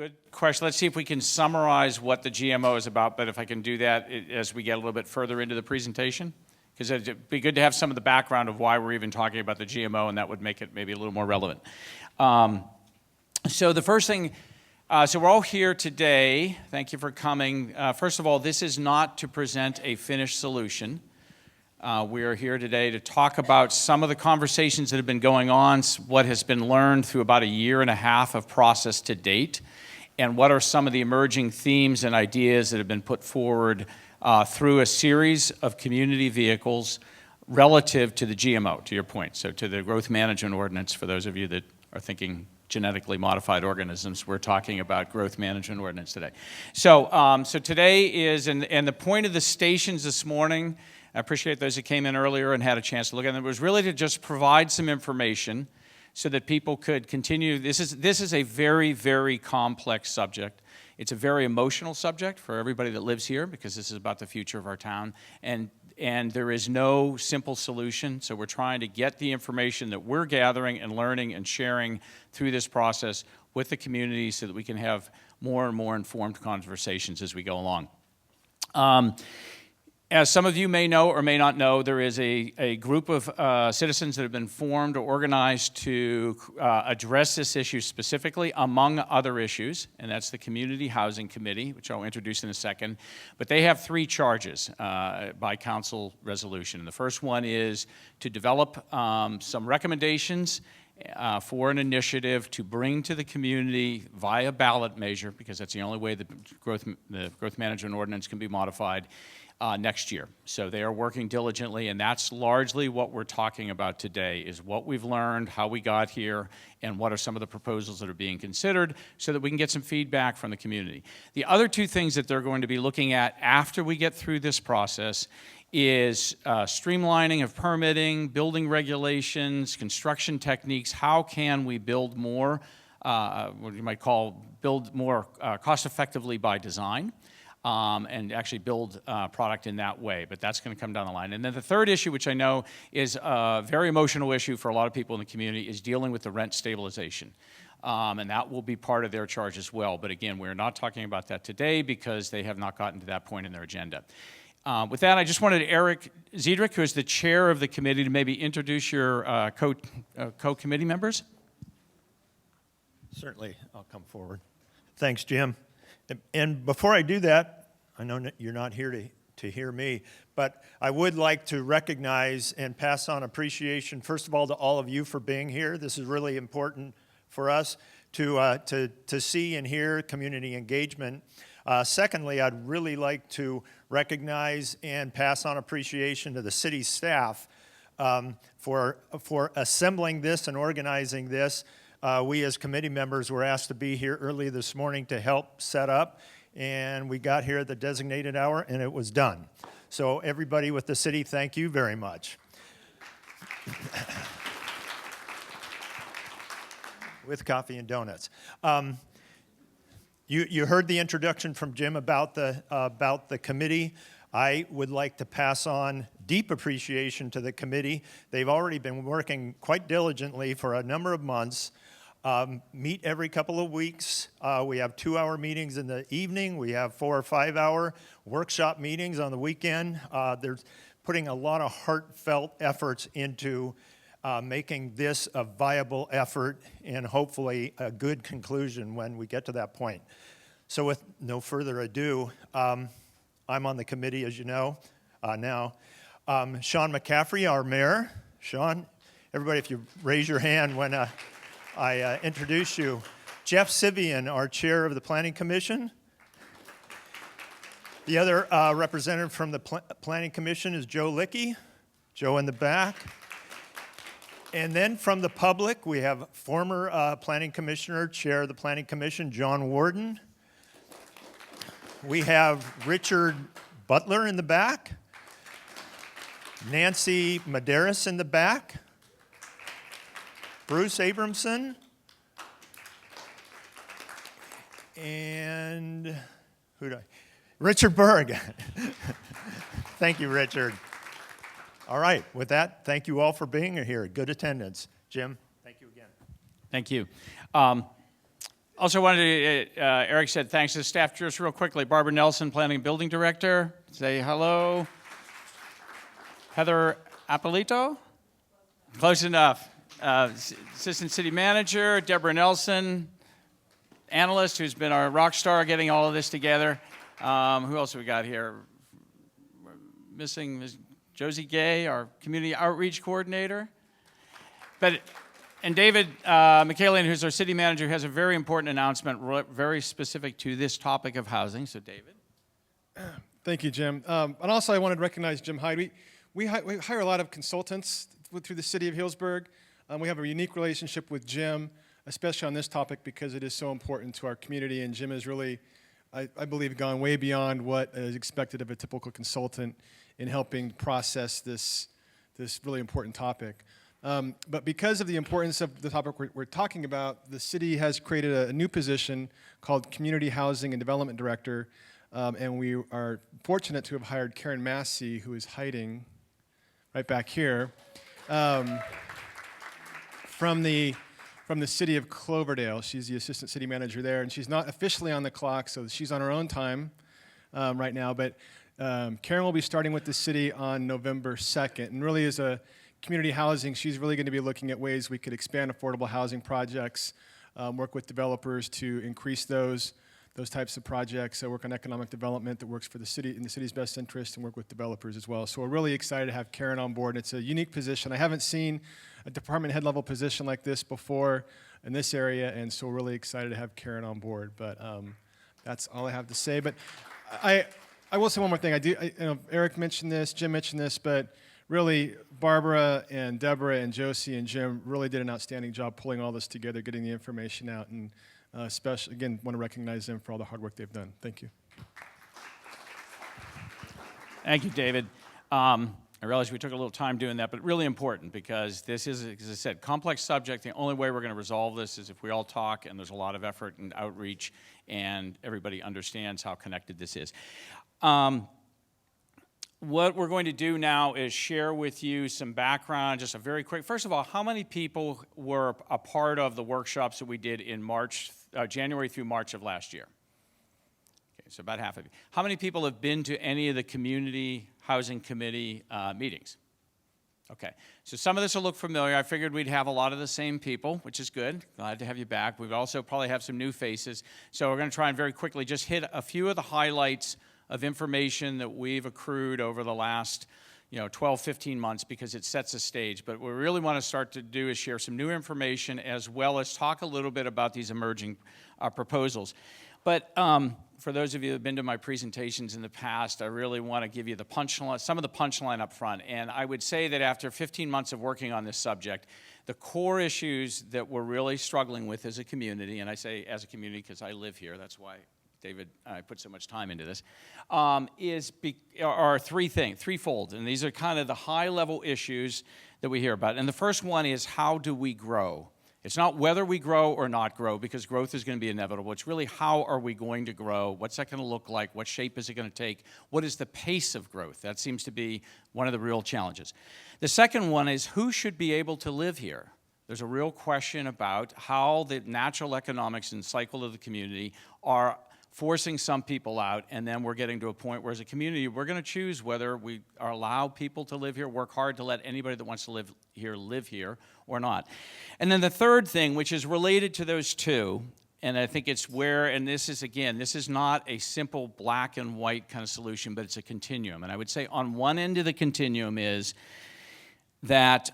Good question. Let's see if we can summarize what the GMO is about, but if I can do that as we get a little bit further into the presentation, because it'd be good to have some of the background of why we're even talking about the GMO, and that would make it maybe a little more relevant. So the first thing, so we're all here today. Thank you for coming. First of all, this is not to present a finished solution. We are here today to talk about some of the conversations that have been going on, what has been learned through about a year and a half of process to date, and what are some of the emerging themes and ideas that have been put forward through a series of community vehicles relative to the GMO, to your point, so to the growth management ordinance. For those of you that are thinking genetically modified organisms, we're talking about growth management ordinance today. So, so today is, and the point of the stations this morning, I appreciate those that came in earlier and had a chance to look at them, it was really to just provide some information so that people could continue. This is a very, very complex subject. It's a very emotional subject for everybody that lives here because this is about the future of our town, and there is no simple solution. So we're trying to get the information that we're gathering and learning and sharing through this process with the community so that we can have more and more informed conversations as we go along. As some of you may know or may not know, there is a group of citizens that have been formed or organized to address this issue specifically, among other issues, and that's the Community Housing Committee, which I'll introduce in a second. But they have three charges by council resolution. And the first one is to develop some recommendations for an initiative to bring to the community via ballot measure, because that's the only way the growth management ordinance can be modified, next year. So they are working diligently, and that's largely what we're talking about today, is what we've learned, how we got here, and what are some of the proposals that are being considered so that we can get some feedback from the community. The other two things that they're going to be looking at after we get through this process is streamlining of permitting, building regulations, construction techniques. How can we build more, what you might call build more cost effectively by design? And actually build product in that way, but that's going to come down the line. And then the third issue, which I know is a very emotional issue for a lot of people in the community, is dealing with the rent stabilization. And that will be part of their charge as well. But again, we're not talking about that today because they have not gotten to that point in their agenda. With that, I just wanted Eric Ziedrich, who is the chair of the committee, to maybe introduce your co-committee members. Certainly, I'll come forward. Thanks, Jim. And before I do that, I know you're not here to hear me, but I would like to recognize and pass on appreciation, first of all, to all of you for being here. This is really important for us to see and hear community engagement. Secondly, I'd really like to recognize and pass on appreciation to the city staff for assembling this and organizing this. We as committee members were asked to be here early this morning to help set up, and we got here at the designated hour and it was done. So everybody with the city, thank you very much. With coffee and donuts. You heard the introduction from Jim about the committee. I would like to pass on deep appreciation to the committee. They've already been working quite diligently for a number of months. Meet every couple of weeks. We have 2-hour meetings in the evening. We have 4 or 5-hour workshop meetings on the weekend. They're putting a lot of heartfelt efforts into making this a viable effort and hopefully a good conclusion when we get to that point. So with no further ado, I'm on the committee, as you know, now. Sean McCaffrey, our mayor. Sean, everybody, if you raise your hand when I introduce you. Jeff Sivian, our chair of the Planning Commission. The other representative from the Planning Commission is Joe Lickey. Joe in the back. And then from the public, we have former Planning Commissioner, chair of the Planning Commission, John Warden. We have Richard Butler in the back. Nancy Medeiros in the back. Bruce Abramson, and Richard Berg. Thank you, Richard. All right, with that, thank you all for being here. Good attendance. Jim, thank you again. Thank you. Also wanted to, Eric said thanks to the staff. Just real quickly, Barbara Nelson, Planning and Building Director. Say hello. Heather Apolito? Close enough. Assistant City Manager, Deborah Nelson, analyst who's been our rock star getting all of this together. Who else have we got here? We're missing Ms. Josie Gay, our Community Outreach Coordinator. And David McKalian, who's our City Manager, has a very important announcement, very specific to this topic of housing. So, David. Thank you, Jim. And also, I wanted to recognize Jim Hyde. We hire a lot of consultants through the city of Healdsburg. We have a unique relationship with Jim, especially on this topic because it is so important to our community. And Jim has really, I believe, gone way beyond what is expected of a typical consultant in helping process this really important topic. But because of the importance of the topic we're talking about, the city has created a new position called Community Housing and Development Director. And we are fortunate to have hired Karen Massey, who is hiding right back here, from the city of Cloverdale. She's the assistant city manager there, and she's not officially on the clock, so she's on her own time right now. But Karen will be starting with the city on November 2nd, and really as a community housing, she's really going to be looking at ways we could expand affordable housing projects, work with developers to increase those types of projects, work on economic development that works for the city in the city's best interest, and work with developers as well. So we're really excited to have Karen on board. It's a unique position. I haven't seen a department head level position like this before in this area, and so we're really excited to have Karen on board. But that's all I have to say. But I will say one more thing. Eric mentioned this, Jim mentioned this, but really, Barbara and Deborah and Josie and Jim really did an outstanding job pulling all this together, getting the information out, and especially, again, want to recognize them for all the hard work they've done. Thank you. Thank you, David. I realize we took a little time doing that, but really important because this is, as I said, complex subject. The only way we're going to resolve this is if we all talk, and there's a lot of effort and outreach, and everybody understands how connected this is. What we're going to do now is share with you some background, just a very quick. First of all, how many people were a part of the workshops that we did in January through March of last year? Okay, so about half of you. How many people have been to any of the Community Housing Committee meetings? Okay, so some of this will look familiar. I figured we'd have a lot of the same people, which is good. Glad to have you back. We'd also probably have some new faces. So we're going to try and very quickly just hit a few of the highlights of information that we've accrued over the last 12, 15 months because it sets a stage. But what we really want to start to do is share some new information as well as talk a little bit about these emerging proposals. But for those of you who have been to my presentations in the past, I really want to give you the punchline, some of the punchline up front. And I would say that after 15 months of working on this subject, the core issues that we're really struggling with as a community, and I say as a community because I live here, that's why David, I put so much time into this, are threefold, and these are kind of the high-level issues that we hear about. And the first one is, how do we grow? It's not whether we grow or not grow, because growth is going to be inevitable. It's really how are we going to grow? What's that going to look like? What shape is it going to take? What is the pace of growth? That seems to be one of the real challenges. The second one is, who should be able to live here? There's a real question about how the natural economics and cycle of the community are forcing some people out, and then we're getting to a point where as a community, we're going to choose whether we allow people to live here, work hard to let anybody that wants to live here, or not. And then the third thing, which is related to those two, and I think it's where, and this is, again, this is not a simple black and white kind of solution, but it's a continuum. And I would say on one end of the continuum is that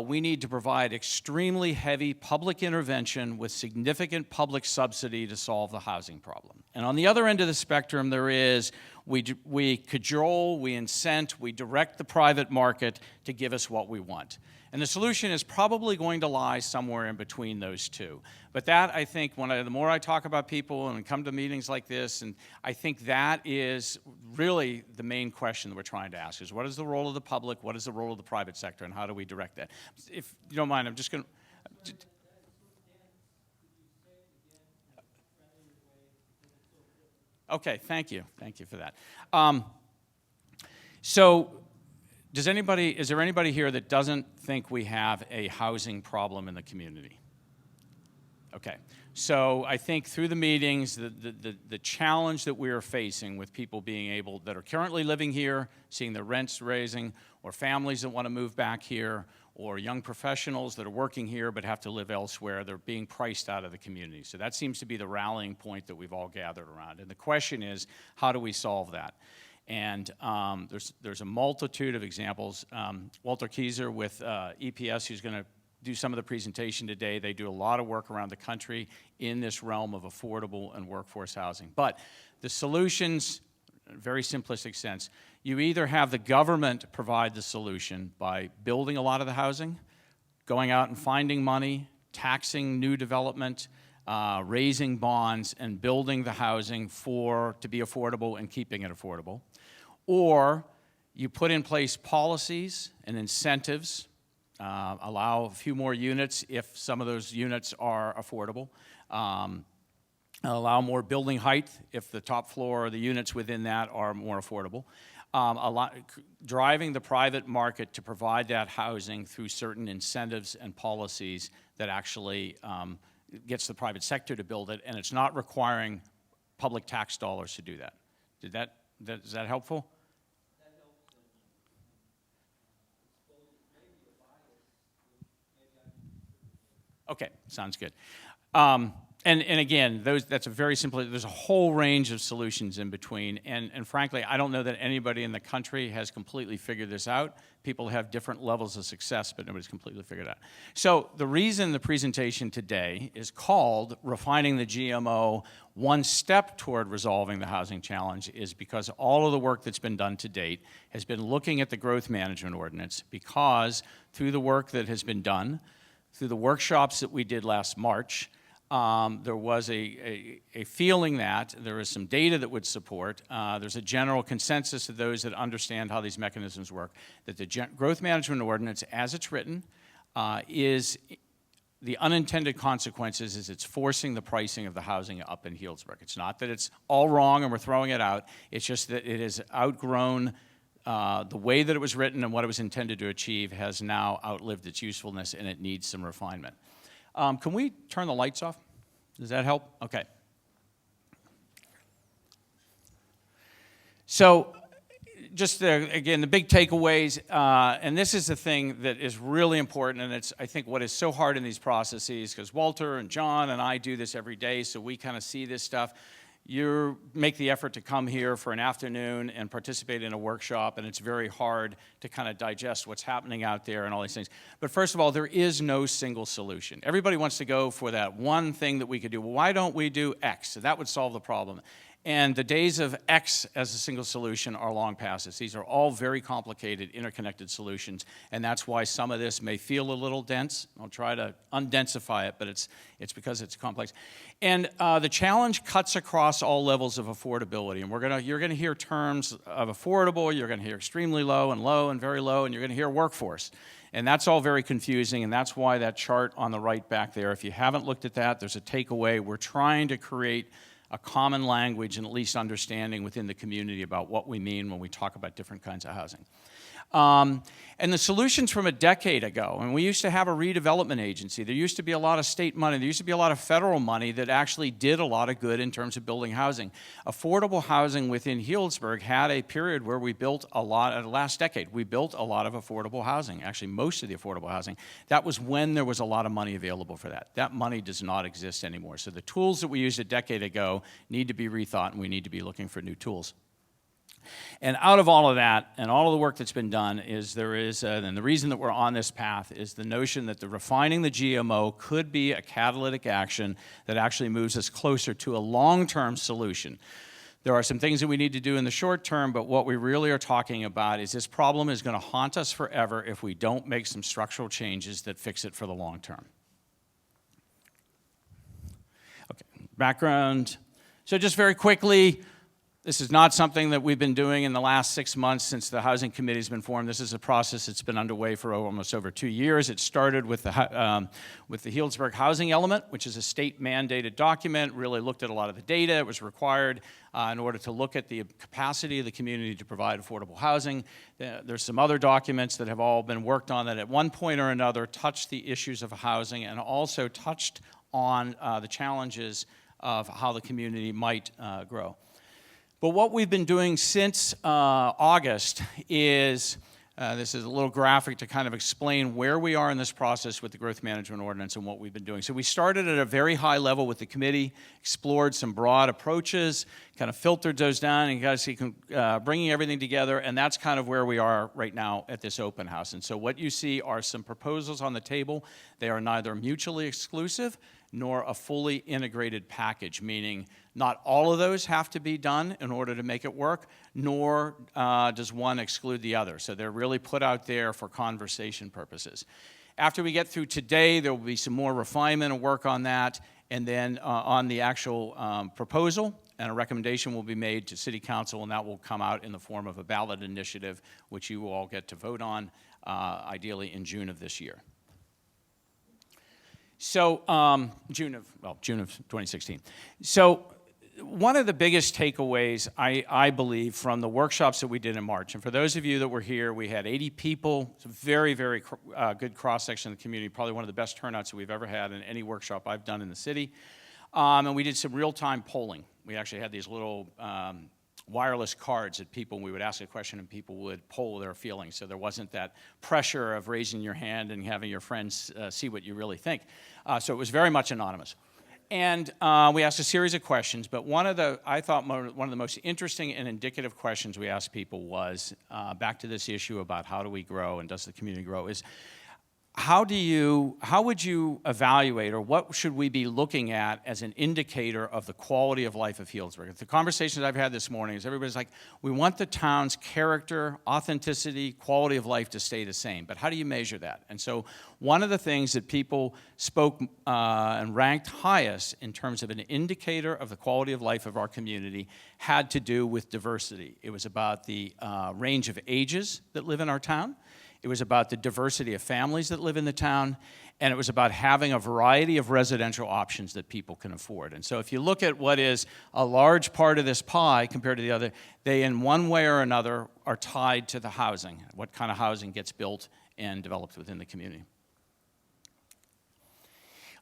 we need to provide extremely heavy public intervention with significant public subsidy to solve the housing problem. And on the other end of the spectrum, there is we cajole, we incent, we direct the private market to give us what we want. And the solution is probably going to lie somewhere in between those two. But that, I think, the more I talk about people and come to meetings like this, and I think that is really the main question that we're trying to ask is, what is the role of the public, what is the role of the private sector, and how do we direct that? If you don't mind, I'm just going to... Okay, thank you. Thank you for that. Is there anybody here that doesn't think we have a housing problem in the community? Okay, so I think through the meetings, the challenge that we are facing with people being able, that are currently living here, seeing their rents raising, or families that want to move back here, or young professionals that are working here but have to live elsewhere, they're being priced out of the community. So that seems to be the rallying point that we've all gathered around. And the question is, how do we solve that? And there's a multitude of examples. Walter Kieser with EPS, who's going to do some of the presentation today, they do a lot of work around the country in this realm of affordable and workforce housing. But the solutions, in a very simplistic sense, you either have the government provide the solution by building a lot of the housing, going out and finding money, taxing new development, raising bonds, and building the housing to be affordable and keeping it affordable. Or you put in place policies and incentives, allow a few more units if some of those units are affordable, allow more building height if the top floor or the units within that are more affordable, driving the private market to provide that housing through certain incentives and policies that actually gets the private sector to build it, and it's not requiring public tax dollars to do that. Is that helpful? Okay, sounds good. And again, that's a very simple, there's a whole range of solutions in between. And frankly, I don't know that anybody in the country has completely figured this out. People have different levels of success, but nobody's completely figured it out. So the reason the presentation today is called Refining the GMO, One Step Toward Resolving the Housing Challenge is because all of the work that's been done to date has been looking at the growth management ordinance, because through the work that has been done, through the workshops that we did last March, there was a feeling that there is some data that would support, there's a general consensus of those that understand how these mechanisms work, that the growth management ordinance, as it's written, is the unintended consequences is it's forcing the pricing of the housing up in Healdsburg. It's not that it's all wrong and we're throwing it out, it's just that it has outgrown the way that it was written, and what it was intended to achieve has now outlived its usefulness, and it needs some refinement. Can we turn the lights off? Does that help? Okay. So just again, the big takeaways, and this is the thing that is really important, and it's, I think, what is so hard in these processes, because Walter and John and I do this every day, so we kind of see this stuff. You make the effort to come here for an afternoon and participate in a workshop, and it's very hard to kind of digest what's happening out there and all these things. But first of all, there is no single solution. Everybody wants to go for that one thing that we could do. Well, why don't we do X? So that would solve the problem. And the days of X as a single solution are long past us. These are all very complicated, interconnected solutions, and that's why some of this may feel a little dense. I'll try to undensify it, but it's because it's complex. And the challenge cuts across all levels of affordability, and you're gonna hear terms of affordable, you're gonna hear extremely low and very low, and you're gonna hear workforce. And that's all very confusing, and that's why that chart on the right back there, if you haven't looked at that, there's a takeaway. We're trying to create a common language and at least understanding within the community about what we mean when we talk about different kinds of housing. And the solutions from a decade ago, and we used to have a redevelopment agency. There used to be a lot of state money. There used to be a lot of federal money that actually did a lot of good in terms of building housing. Affordable housing within Healdsburg had a period where we built a lot, last decade, we built a lot of affordable housing, actually most of the affordable housing. That was when there was a lot of money available for that. That money does not exist anymore. So the tools that we used a decade ago need to be rethought, and we need to be looking for new tools. And out of all of that, and all of the work that's been done, and the reason that we're on this path is the notion that the refining the GMO could be a catalytic action that actually moves us closer to a long-term solution. There are some things that we need to do in the short term, but what we really are talking about is this problem is going to haunt us forever if we don't make some structural changes that fix it for the long term. Okay, background. So just very quickly, this is not something that we've been doing in the last 6 months since the Housing Committee has been formed. This is a process that's been underway for almost over 2 years. It started with the Healdsburg housing element, which is a state-mandated document, really looked at a lot of the data. It was required in order to look at the capacity of the community to provide affordable housing. There's some other documents that have all been worked on that at one point or another touched the issues of housing and also touched on the challenges of how the community might grow. But what we've been doing since August is, this is a little graphic to kind of explain where we are in this process with the growth management ordinance and what we've been doing. So we started at a very high level with the committee, explored some broad approaches, kind of filtered those down, and you guys see bringing everything together, and that's kind of where we are right now at this open house. And so what you see are some proposals on the table. They are neither mutually exclusive nor a fully integrated package, meaning not all of those have to be done in order to make it work, nor does one exclude the other. So they're really put out there for conversation purposes. After we get through today, there will be some more refinement and work on that, and then on the actual proposal, and a recommendation will be made to City Council, and that will come out in the form of a ballot initiative, which you will all get to vote on, ideally in June of this year. So June of 2016. So one of the biggest takeaways, I believe, from the workshops that we did in March, and for those of you that were here, we had 80 people. It's a very, very good cross-section of the community, probably one of the best turnouts that we've ever had in any workshop I've done in the city. And we did some real-time polling. We actually had these little wireless cards that people, we would ask a question and people would poll their feelings. So there wasn't that pressure of raising your hand and having your friends see what you really think. So it was very much anonymous. And we asked a series of questions, but one of the most interesting and indicative questions we asked people was, back to this issue about how do we grow and does the community grow, is how would you evaluate, or what should we be looking at as an indicator of the quality of life of Healdsburg? The conversations I've had this morning is everybody's like, we want the town's character, authenticity, quality of life to stay the same, but how do you measure that? And so one of the things that people spoke and ranked highest in terms of an indicator of the quality of life of our community had to do with diversity. It was about the range of ages that live in our town. It was about the diversity of families that live in the town, and it was about having a variety of residential options that people can afford. And so if you look at what is a large part of this pie compared to the other, they in one way or another are tied to the housing, what kind of housing gets built and developed within the community.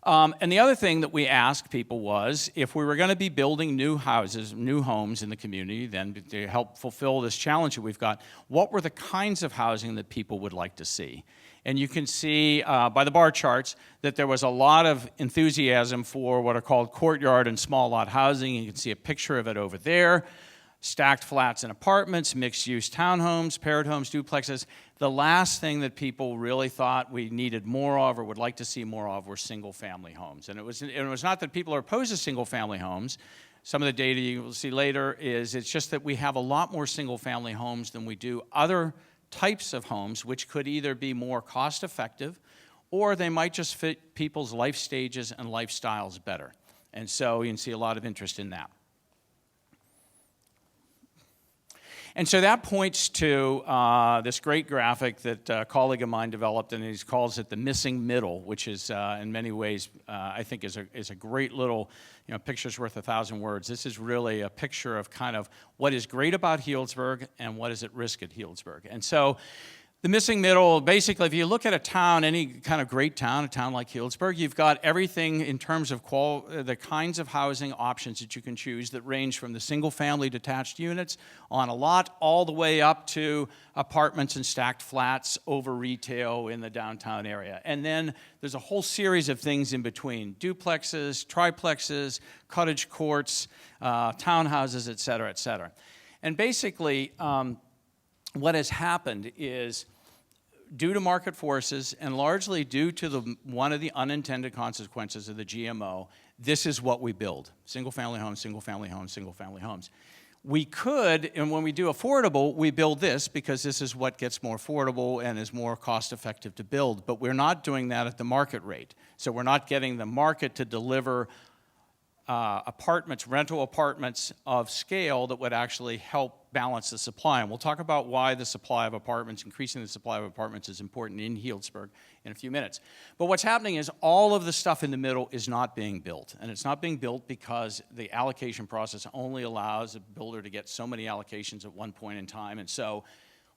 And the other thing that we asked people was, if we were going to be building new houses, new homes in the community, then to help fulfill this challenge that we've got, what were the kinds of housing that people would like to see? And you can see by the bar charts that there was a lot of enthusiasm for what are called courtyard and small lot housing. You can see a picture of it over there. Stacked flats and apartments, mixed-use townhomes, paired homes, duplexes. The last thing that people really thought we needed more of or would like to see more of were single-family homes. And it was not that people are opposed to single-family homes. Some of the data you will see later is it's just that we have a lot more single-family homes than we do other types of homes, which could either be more cost-effective or they might just fit people's life stages and lifestyles better. And so you can see a lot of interest in that. And so that points to this great graphic that a colleague of mine developed, and he calls it the missing middle, which is in many ways, I think is a great little, picture's worth 1,000 words. This is really a picture of kind of what is great about Healdsburg and what is at risk at Healdsburg. And so the missing middle, basically, if you look at a town, any kind of great town, a town like Healdsburg, you've got everything in terms of the kinds of housing options that you can choose that range from the single-family detached units on a lot all the way up to apartments and stacked flats over retail in the downtown area. And then there's a whole series of things in between: duplexes, triplexes, cottage courts, townhouses, et cetera, et cetera. And basically, what has happened is, due to market forces and largely due to one of the unintended consequences of the GMO, this is what we build: single-family homes, single-family homes, single-family homes. We could, and when we do affordable, we build this because this is what gets more affordable and is more cost-effective to build, but we're not doing that at the market rate. So we're not getting the market to deliver apartments, rental apartments of scale that would actually help balance the supply. And we'll talk about why the supply of apartments, increasing the supply of apartments, is important in Healdsburg in a few minutes. But what's happening is all of the stuff in the middle is not being built. And it's not being built because the allocation process only allows a builder to get so many allocations at one point in time. And so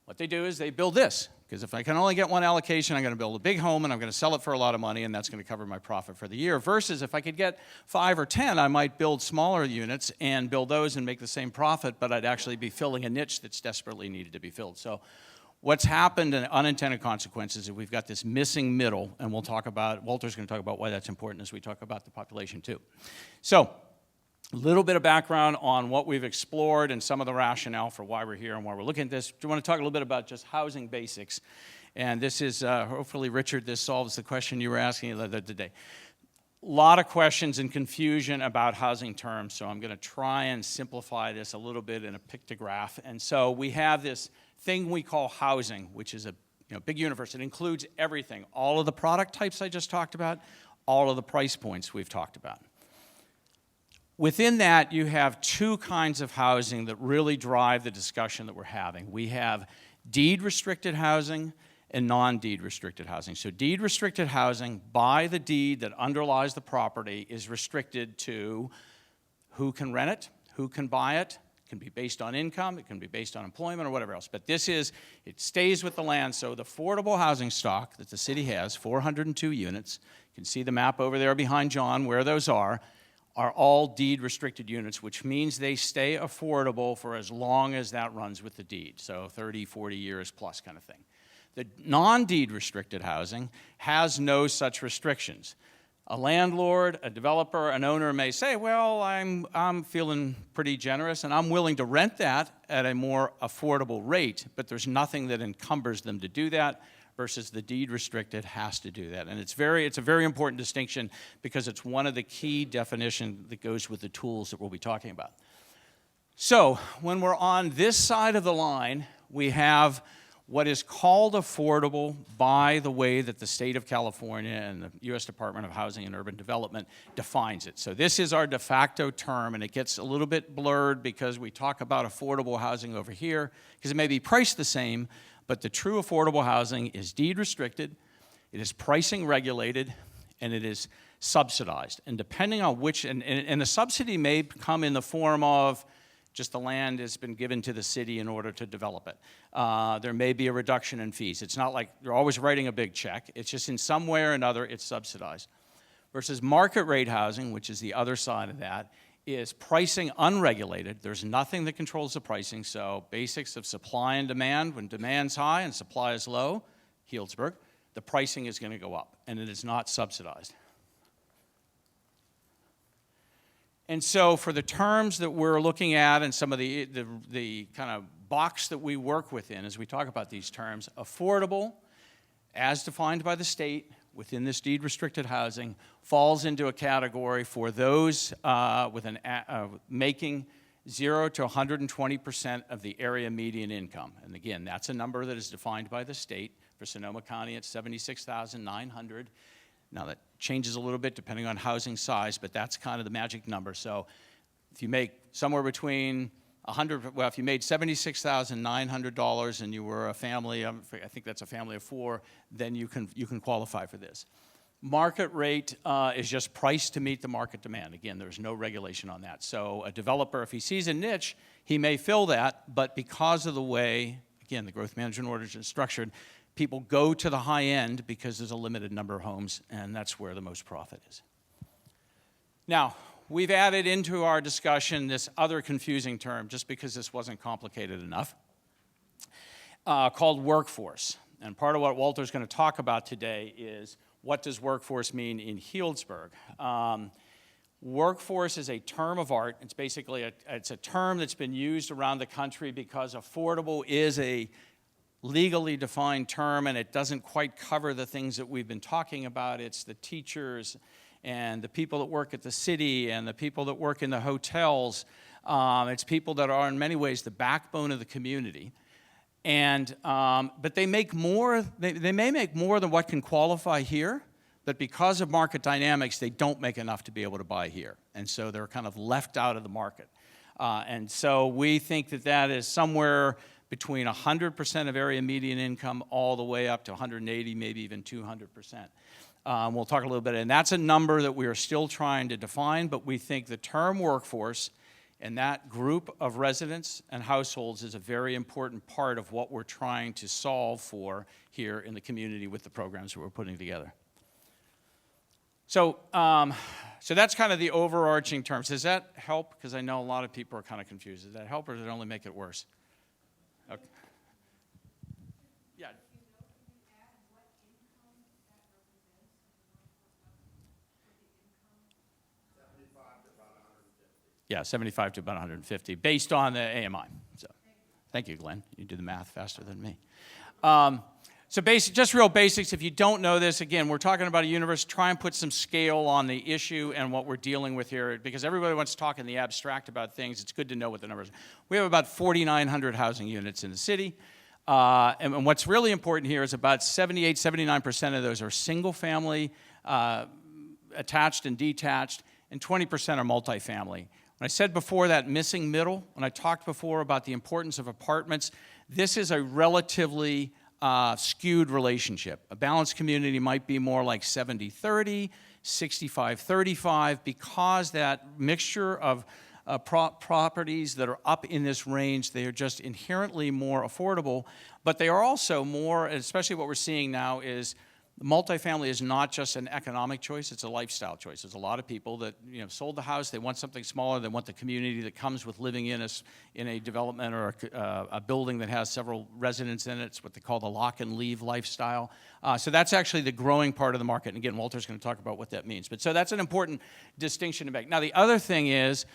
what they do is they build this, Because if I can only get one allocation, I'm going to build a big home and I'm going to sell it for a lot of money, and that's going to cover my profit for the year. Versus if I could get 5 or 10, I might build smaller units and build those and make the same profit, but I'd actually be filling a niche that's desperately needed to be filled. So what's happened in unintended consequences is we've got this missing middle, and Walter's going to talk about why that's important as we talk about the population too. So a little bit of background on what we've explored and some of the rationale for why we're here and why we're looking at this. Do you want to talk a little bit about just housing basics? And this is, hopefully, Richard, this solves the question you were asking the other day. A lot of questions and confusion about housing terms, so I'm going to try and simplify this a little bit in a pictograph. And so we have this thing we call housing, which is a big universe. It includes everything, all of the product types I just talked about, all of the price points we've talked about. Within that, you have two kinds of housing that really drive the discussion that we're having. We have deed-restricted housing and non-deed-restricted housing. So deed-restricted housing, by the deed that underlies the property, is restricted to who can rent it, who can buy it. It can be based on income, it can be based on employment or whatever else. But it stays with the land. So the affordable housing stock that the city has, 402 units, you can see the map over there behind John where those are all deed-restricted units, which means they stay affordable for as long as that runs with the deed, so 30, 40 years plus kind of thing. The non-deed-restricted housing has no such restrictions. A landlord, a developer, an owner may say, well, I'm feeling pretty generous, and I'm willing to rent that at a more affordable rate, but there's nothing that encumbers them to do that, versus the deed-restricted has to do that. And it's a very important distinction because it's one of the key definitions that goes with the tools that we'll be talking about. So when we're on this side of the line, we have what is called affordable by the way that the state of California and the U.S. Department of Housing and Urban Development defines it. So this is our de facto term, and it gets a little bit blurred because we talk about affordable housing over here, because it may be priced the same, but the true affordable housing is deed restricted, it is pricing regulated, and it is subsidized. And depending on which, and the subsidy may come in the form of just the land has been given to the city in order to develop it. There may be a reduction in fees. It's not like they're always writing a big check. It's just in some way or another it's subsidized. Versus market rate housing, which is the other side of that, is pricing unregulated. There's nothing that controls the pricing, so basics of supply and demand. When demand's high and supply is low, Healdsburg, the pricing is going to go up, and it is not subsidized. And so for the terms that we're looking at and some of the kind of box that we work within as we talk about these terms, affordable, as defined by the state, within this deed-restricted housing, falls into a category for those making 0 to 120% of the area median income. And again, that's a number that is defined by the state. For Sonoma County, it's $76,900. Now that changes a little bit depending on housing size, but that's kind of the magic number. So if you make somewhere between if you made $76,900 and you were a family, I think that's a family of 4, then you can qualify for this. Market rate is just priced to meet the market demand. Again, there's no regulation on that. So a developer, if he sees a niche, he may fill that, but because of the way, again, the growth management orders are structured, people go to the high end because there's a limited number of homes, and that's where the most profit is. Now, we've added into our discussion this other confusing term, just because this wasn't complicated enough, called workforce. And part of what Walter's going to talk about today is what does workforce mean in Healdsburg. Workforce is a term of art. It's basically it's a term that's been used around the country because affordable is a legally defined term, and it doesn't quite cover the things that we've been talking about. It's the teachers and the people that work at the city and the people that work in the hotels. It's people that are in many ways the backbone of the community. And, but they make more, they may make more than what can qualify here, but because of market dynamics, they don't make enough to be able to buy here. And so they're kind of left out of the market. And so we think that that is somewhere between 100% of area median income all the way up to 180, maybe even 200%. We'll talk a little bit, and that's a number that we are still trying to define, but we think the term workforce And that group of residents and households is a very important part of what we're trying to solve for here in the community with the programs that we're putting together. So, so that's kind of the overarching terms. Does that help? Because I know a lot of people are kind of confused. Does that help or does it only make it worse? Okay. Yeah. Yeah, 75 to about 150, based on the AMI. So, thank you, Glenn. You do the math faster than me. So just real basics, if you don't know this, again, we're talking about a universe. Try and put some scale on the issue and what we're dealing with here, because everybody wants to talk in the abstract about things. It's good to know what the numbers are. We have about 4,900 housing units in the city. And what's really important here is about 78, 79% of those are single-family, attached and detached, and 20% are multifamily. When I said before that missing middle, when I talked before about the importance of apartments, this is a relatively skewed relationship. A balanced community might be more like 70-30, 65-35, because that mixture of properties that are up in this range, they are just inherently more affordable, but they are also more, especially what we're seeing now is multifamily is not just an economic choice, it's a lifestyle choice. There's a lot of people that sold the house, they want something smaller, they want the community that comes with living in a development or a building that has several residents in it. It's what they call the lock and leave lifestyle. So that's actually the growing part of the market. And again, Walter's going to talk about what that means. But so that's an important distinction to make. Now the other thing is,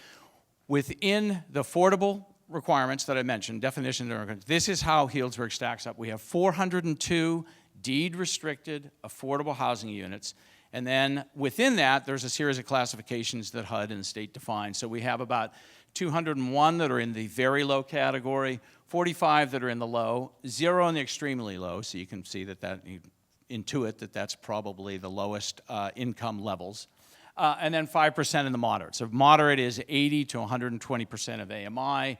within the affordable requirements that I mentioned, definition, this is how Healdsburg stacks up. We have 402 deed-restricted affordable housing units, and then within that, there's a series of classifications that HUD and the state define. So we have about 201 that are in the very low category, 45 that are in the low, 0 in the extremely low, so you can see that you intuit that that's probably the lowest income levels. And then 5% in the moderate. So moderate is 80 to 120% of AMI.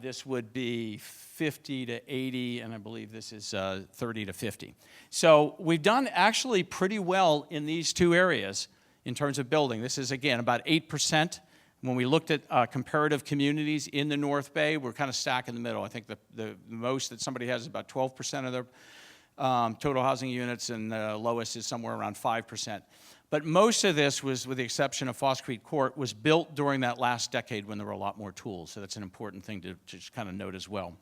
This would be 50 to 80, and I believe this is 30 to 50. So we've done actually pretty well in these two areas in terms of building. This is, again, about 8%. When we looked at comparative communities in the North Bay, we're kind of stacked in the middle. I think the most that somebody has is about 12% of their total housing units, and the lowest is somewhere around 5%. But most of this was, with the exception of Foss Creek Court, was built during that last decade when there were a lot more tools. So that's an important thing to just kind of note as well.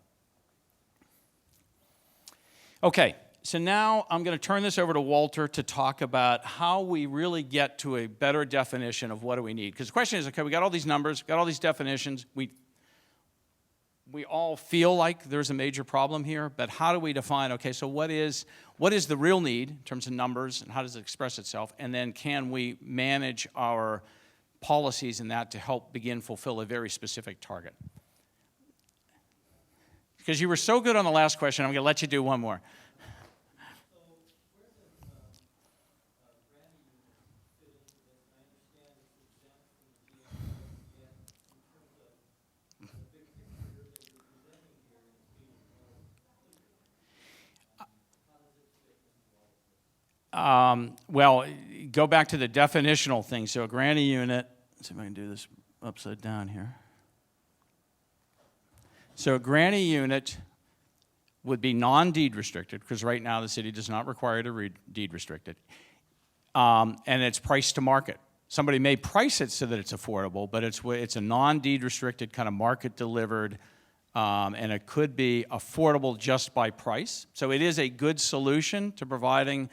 Okay, so now I'm going to turn this over to Walter to talk about how we really get to a better definition of what do we need. Because the question is, okay, we got all these numbers, got all these definitions, we all feel like there's a major problem here, but how do we define, okay, so what is the real need in terms of numbers, and how does it express itself, and then can we manage our policies in that to help begin fulfill a very specific target? Because you were so good on the last question, I'm going to let you do one more. Well, go back to the definitional thing. So a granny unit, let's see if I can do this upside down here. So a granny unit would be non-deed restricted, because right now the city does not require to deed restrict it. And it's priced to market. Somebody may price it so that it's affordable, but it's a non-deed restricted kind of market delivered, and it could be affordable just by price. So it is a good solution to providing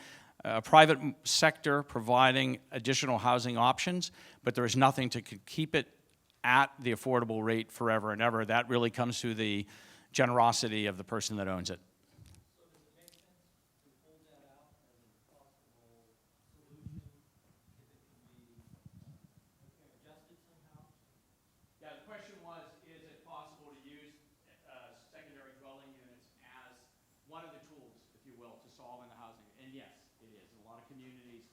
private sector providing additional housing options, but there is nothing to keep it at the affordable rate forever and ever. That really comes through the generosity of the person that owns it. So does it make sense to hold that out as a possible solution if it can be adjusted somehow? Yeah, the question was, is it possible to use secondary dwelling units as one of the tools, if you will, to solve in the housing? And yes, it is. A lot of communities,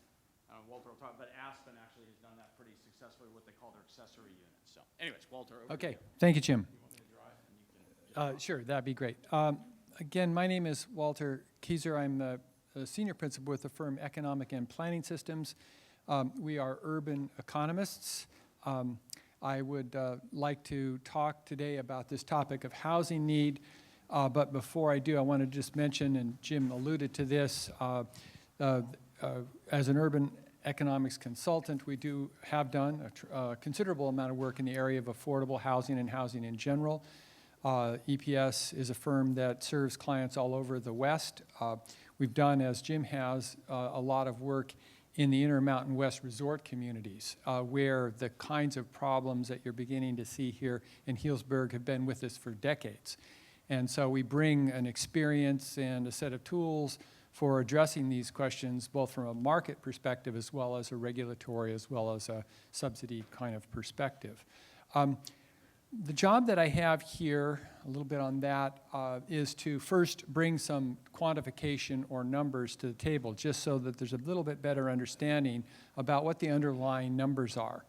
Walter will talk, but Aspen actually has done that pretty successfully, what they call their accessory units. So anyways, Walter, over to Okay, you. thank you, Jim. You want me to drive? And you can Sure, that'd be great. Again, my name is Walter Kieser. I'm a senior principal with the firm Economic and Planning Systems. We are urban economists. I would like to talk today about this topic of housing need. But before I do, I want to just mention, and Jim alluded to this, as an urban economics consultant, we have done a considerable amount of work in the area of affordable housing and housing in general. EPS is a firm that serves clients all over the West. We've done, as Jim has, a lot of work in the Intermountain West resort communities, where the kinds of problems that you're beginning to see here in Healdsburg have been with us for decades. And so we bring an experience and a set of tools for addressing these questions, both from a market perspective as well as a regulatory, as well as a subsidy kind of perspective. The job that I have here, a little bit on that, is to first bring some quantification or numbers to the table, just so that there's a little bit better understanding about what the underlying numbers are.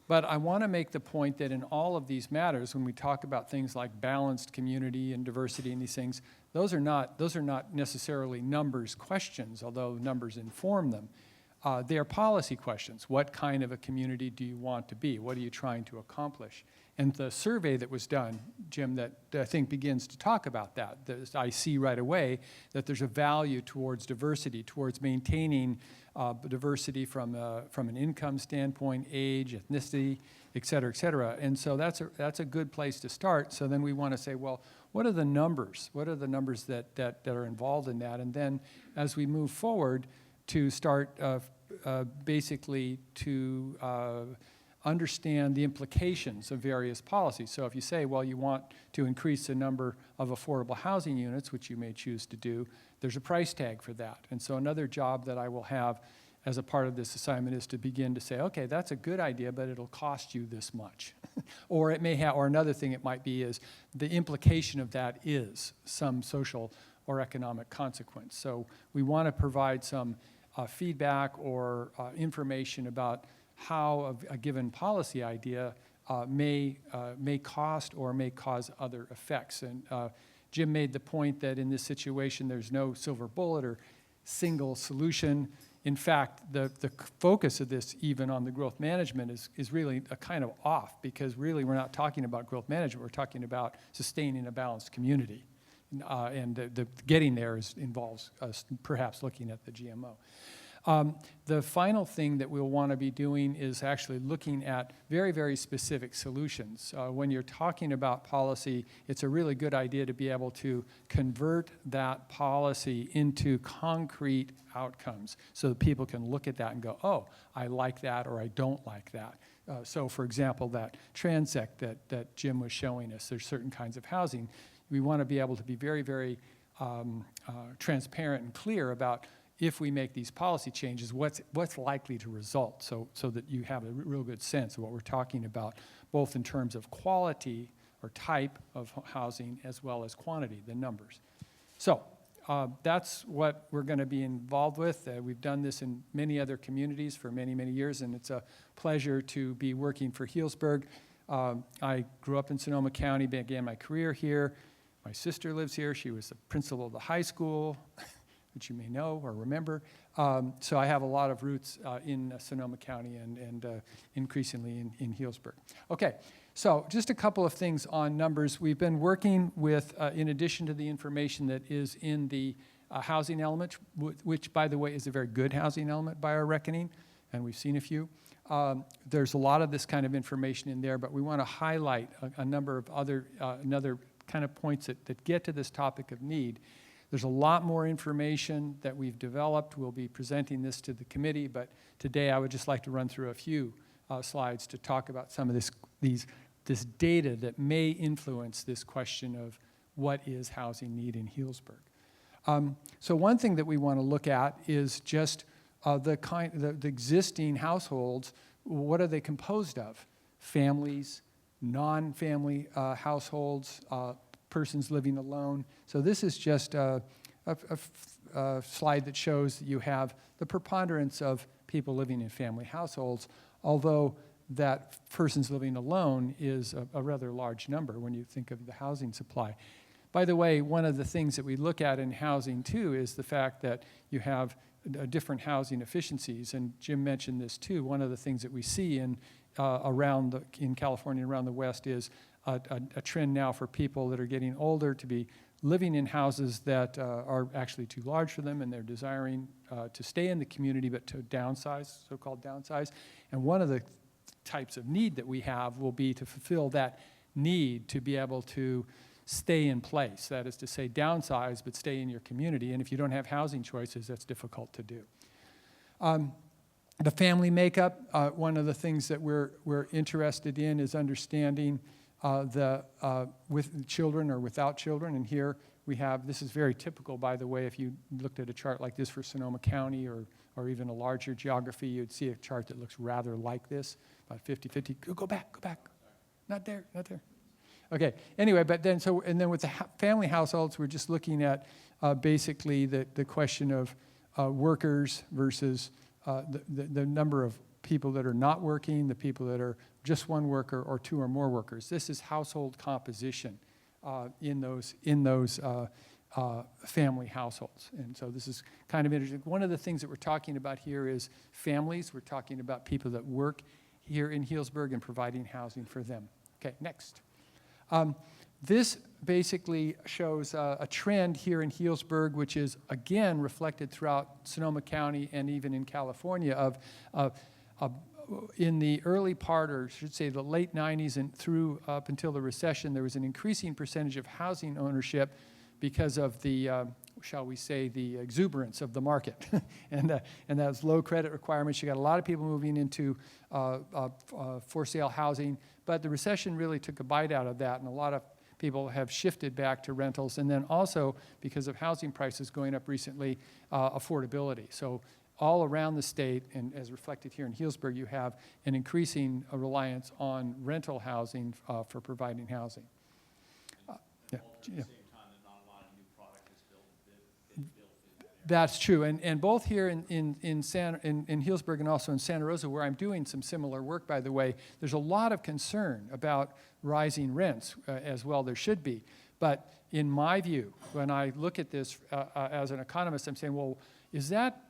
But I want to make the point that in all of these matters, when we talk about things like balanced community and diversity and these things, those are not necessarily numbers questions, although numbers inform them. They are policy questions. What kind of a community do you want to be? What are you trying to accomplish? And the survey that was done, Jim, that I think begins to talk about that. I see right away that there's a value towards diversity, towards maintaining diversity from an income standpoint, age, ethnicity, et cetera, et cetera. And so that's a good place to start. So then we want to say, well, what are the numbers? What are the numbers that are involved in that? And then as we move forward, to start basically to understand the implications of various policies. So if you say, well, you want to increase the number of affordable housing units, which you may choose to do, there's a price tag for that. And so another job that I will have as a part of this assignment is to begin to say, okay, that's a good idea, but it'll cost you this much. Or it may have, or another thing it might be is the implication of that is some social or economic consequence. So we want to provide some feedback or information about how a given policy idea may cost or may cause other effects. And Jim made the point that in this situation there's no silver bullet or single solution. In fact, the focus of this, even on the growth management, is really a kind of off, because really we're not talking about growth management, we're talking about sustaining a balanced community. And the getting there involves us perhaps looking at the GMO. The final thing that we'll want to be doing is actually looking at very, very specific solutions. When you're talking about policy, it's a really good idea to be able to convert that policy into concrete outcomes so that people can look at that and go, oh, I like that or I don't like that. So for example, that transect that Jim was showing us, there's certain kinds of housing. We want to be able to be very, very transparent and clear about if we make these policy changes, what's likely to result, so that you have a real good sense of what we're talking about, both in terms of quality or type of housing as well as quantity, the numbers. So that's what we're going to be involved with. We've done this in many other communities for many, many years, and it's a pleasure to be working for Healdsburg. I grew up in Sonoma County, began my career here. My sister lives here. She was the principal of the high school, which you may know or remember. So I have a lot of roots in Sonoma County and increasingly in Healdsburg. Okay, so just a couple of things on numbers. We've been working with, in addition to the information that is in the housing element, which, by the way, is a very good housing element by our reckoning, and we've seen a few. There's a lot of this kind of information in there, but we want to highlight a number of other kind of points that get to this topic of need. There's a lot more information that we've developed. We'll be presenting this to the committee, but today I would just like to run through a few slides to talk about some of this data that may influence this question of what is housing need in Healdsburg. So one thing that we want to look at is just the existing households. What are they composed of? Families, non-family households, persons living alone. So this is just a slide that shows that you have the preponderance of people living in family households, although that persons living alone is a rather large number when you think of the housing supply. By the way, one of the things that we look at in housing too is the fact that you have different housing efficiencies, and Jim mentioned this too. One of the things that we see in in California and around the West is a trend now for people that are getting older to be living in houses that are actually too large for them, and they're desiring to stay in the community but to downsize, so-called downsize. And one of the types of need that we have will be to fulfill that need to be able to stay in place. That is to say, downsize but stay in your community. And if you don't have housing choices, that's difficult to do. The family makeup, one of the things that we're interested in is understanding with children or without children. And here we have, this is very typical, by the way, if you looked at a chart like this for Sonoma County or even a larger geography, you'd see a chart that looks rather like this, about 50-50. Go back. Not there. Okay, anyway, but then, and then with the family households, we're just looking at basically the question of workers versus the number of people that are not working, the people that are just one worker or two or more workers. This is household composition in those family households. And so this is kind of interesting. One of the things that we're talking about here is families. We're talking about people that work here in Healdsburg and providing housing for them. Okay, next. This basically shows a trend here in Healdsburg, which is, again, reflected throughout Sonoma County and even in California of in the early part, or I should say the late 90s and through up until the recession, there was an increasing percentage of housing ownership because of the, shall we say, the exuberance of the market. and those low credit requirements. You got a lot of people moving into for sale housing, but the recession really took a bite out of that, and a lot of people have shifted back to rentals. And then also, because of housing prices going up recently, affordability. So all around the state, and as reflected here in Healdsburg, you have an increasing reliance on rental housing for providing housing. Yeah. That's true, and both here in Healdsburg and also in Santa Rosa, where I'm doing some similar work, by the way, there's a lot of concern about rising rents, as well there should be. But in my view, when I look at this as an economist, I'm saying, well, is that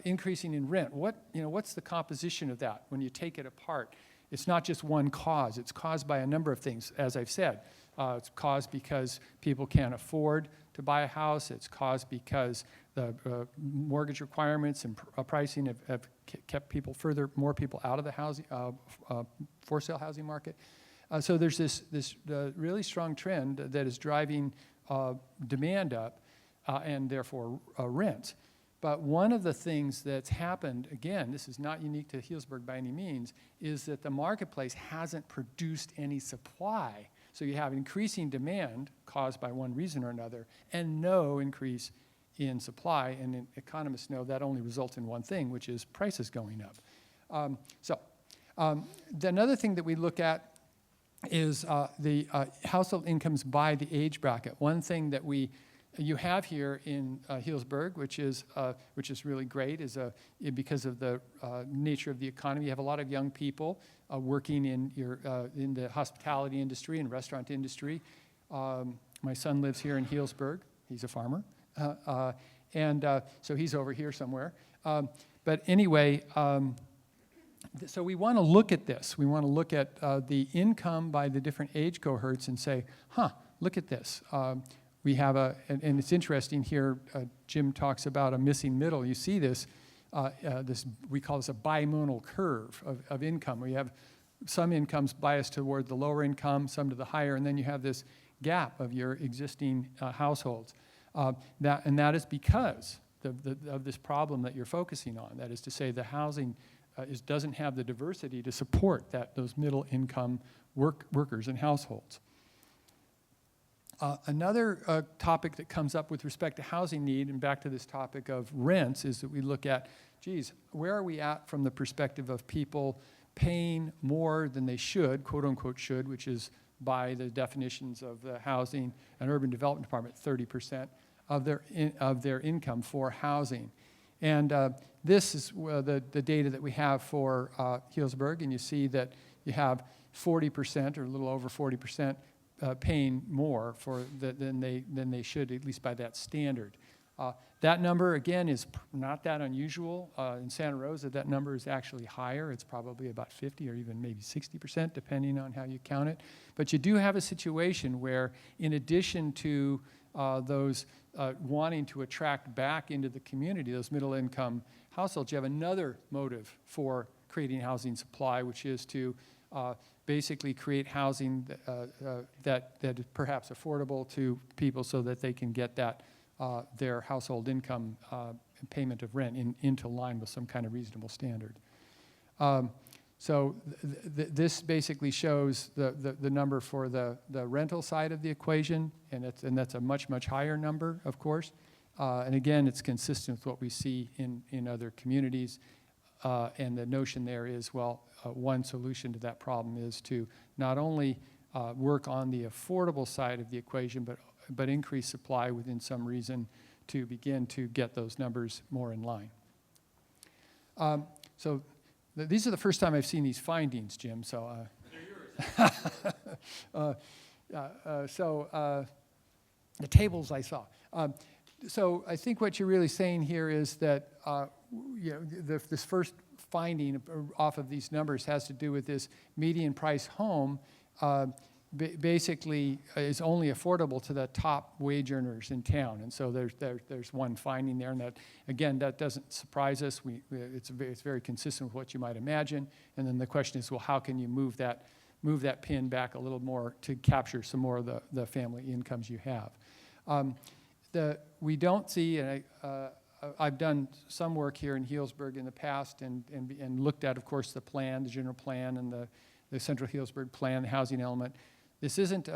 increasing in rent? What's the composition of that when you take it apart? It's not just one cause. It's caused by a number of things, as I've said. It's caused because people can't afford to buy a house. It's caused because the mortgage requirements and pricing have kept more people out of the housing, for sale housing market. So there's this really strong trend that is driving demand up and therefore rent. But one of the things that's happened, again, this is not unique to Healdsburg by any means, is that the marketplace hasn't produced any supply. So you have increasing demand caused by one reason or another and no increase in supply. And economists know that only results in one thing, which is prices going up. Another thing that we look at is the household incomes by the age bracket. One thing that you have here in Healdsburg, which is really great, is because of the nature of the economy. You have a lot of young people working in the hospitality industry and restaurant industry. My son lives here in Healdsburg. He's a farmer, so he's over here somewhere. But anyway, so we want to look at this. We want to look at the income by the different age cohorts and say, look at this. We have and it's interesting here, Jim talks about a missing middle. You see this, we call this a bimodal curve of income. We have some incomes biased toward the lower income, some to the higher, and then you have this gap of your existing households. That is because of this problem that you're focusing on. That is to say, the housing doesn't have the diversity to support those middle income workers and households. Another topic that comes up with respect to housing need, and back to this topic of rents, is that we look at, where are we at from the perspective of people paying more than they should, quote unquote should, which is by the definitions of the Housing and Urban Development Department, 30% of their income for housing. And this is the data that we have for Healdsburg, and you see that you have 40% or a little over 40% paying more than they should, at least by that standard. That number, again, is not that unusual. In Santa Rosa, that number is actually higher. It's probably about 50 or even maybe 60%, depending on how you count it. But you do have a situation where, in addition to those wanting to attract back into the community, those middle-income households, you have another motive for creating housing supply, which is to basically create housing that is perhaps affordable to people so that they can get that their household income payment of rent into line with some kind of reasonable standard. So this basically shows the number for the rental side of the equation, and that's a much, much higher number, of course. And again, it's consistent with what we see in other communities. And the notion there is, well, one solution to that problem is to not only work on the affordable side of the equation, but increase supply within some reason to begin to get those numbers more in line. So these are the first time I've seen these findings, Jim. So, the tables I saw. So I think what you're really saying here is that this first finding off of these numbers has to do with this median price home basically is only affordable to the top wage earners in town. And so there's one finding there, and that, again, that doesn't surprise us. It's very consistent with what you might imagine. And then the question is, well, how can you move that pin back a little more to capture some more of the family incomes you have? We don't see, and I've done some work here in Healdsburg in the past and looked at, of course, the plan, the general plan, and the Central Healdsburg plan, the housing element. This isn't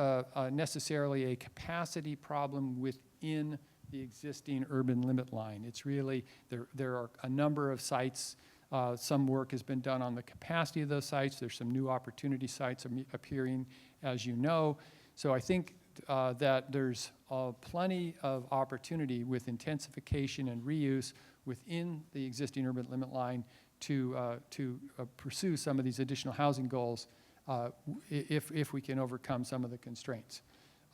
necessarily a capacity problem within the existing urban limit line. It's really, there are a number of sites. Some work has been done on the capacity of those sites. There's some new opportunity sites appearing, as you know. So I think that there's plenty of opportunity with intensification and reuse within the existing urban limit line to pursue some of these additional housing goals if we can overcome some of the constraints.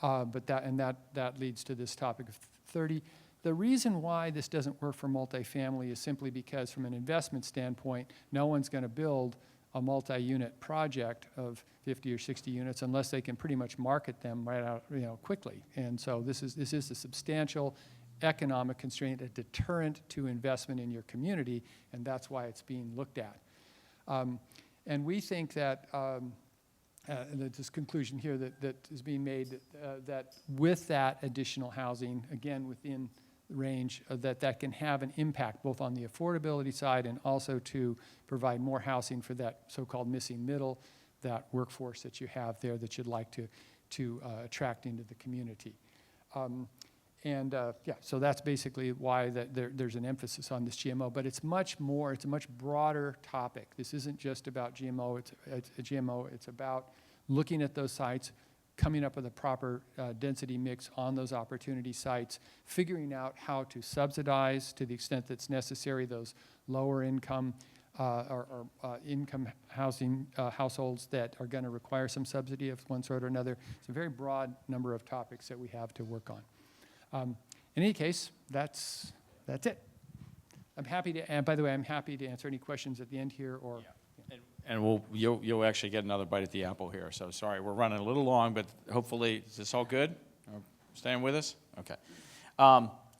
But that leads to this topic of 30. The reason why this doesn't work for multifamily is simply because, from an investment standpoint, no one's going to build a multi-unit project of 50 or 60 units unless they can pretty much market them right out, quickly. And so this is a substantial economic constraint, a deterrent to investment in your community, and that's why it's being looked at. And we think that, and this conclusion here that is being made, that with that additional housing, again within the range, that can have an impact both on the affordability side and also to provide more housing for that so-called missing middle, that workforce that you have there that you'd like to attract into the community. So that's basically why there's an emphasis on this GMO, but it's much more, it's a much broader topic. This isn't just about GMO, it's about looking at those sites, coming up with a proper density mix on those opportunity sites, figuring out how to subsidize to the extent that's necessary those lower income or income housing households that are going to require some subsidy of one sort or another. It's a very broad number of topics that we have to work on. In any case, that's it. I'm happy to, and by the way, I'm happy to answer any questions at the end here or. Yeah. And you'll actually get another bite at the apple here. So sorry, we're running a little long, but hopefully, is this all good? Staying with us? Okay.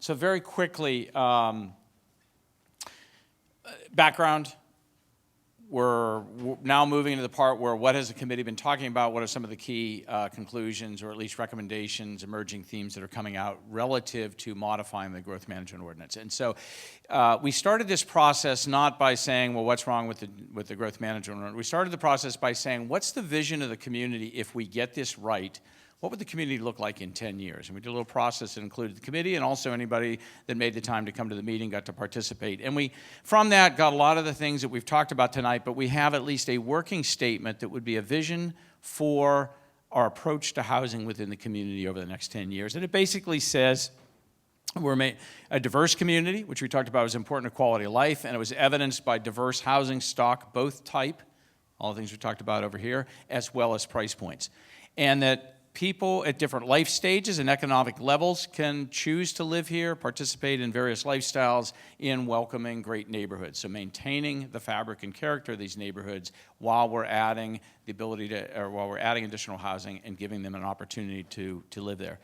So very quickly, background. We're now moving into the part where what has the committee been talking about? What are some of the key conclusions or at least recommendations, emerging themes that are coming out relative to modifying the growth management ordinance? And so we started this process not by saying, well, what's wrong with the growth management ordinance? We started the process by saying, what's the vision of the community if we get this right? What would the community look like in 10 years? And we did a little process that included the committee and also anybody that made the time to come to the meeting got to participate. And we, from that, got a lot of the things that we've talked about tonight, but we have at least a working statement that would be a vision for our approach to housing within the community over the next 10 years. And it basically says we're a diverse community, which we talked about was important to quality of life, and it was evidenced by diverse housing stock, both type, all the things we talked about over here, as well as price points. And that people at different life stages and economic levels can choose to live here, participate in various lifestyles in welcoming great neighborhoods. So maintaining the fabric and character of these neighborhoods while we're adding the ability to, or while we're adding additional housing and giving them an opportunity to live there.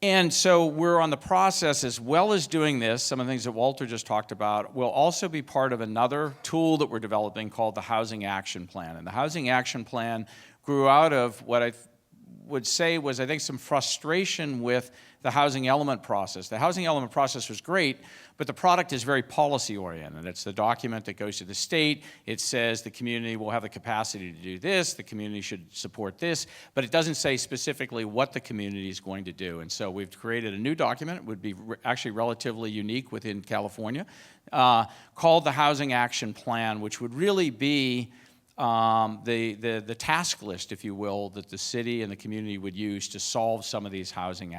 And so we're on the process, as well as doing this, some of the things that Walter just talked about, will also be part of another tool that we're developing called the Housing Action Plan. And the Housing Action Plan grew out of what I would say was, I think, some frustration with the housing element process. The housing element process was great, but the product is very policy-oriented. It's the document that goes to the state. It says the community will have the capacity to do this, the community should support this, but it doesn't say specifically what the community is going to do. And so we've created a new document. It would be actually relatively unique within California, called the Housing Action Plan, which would really be the task list, if you will, that the city and the community would use to solve some of these housing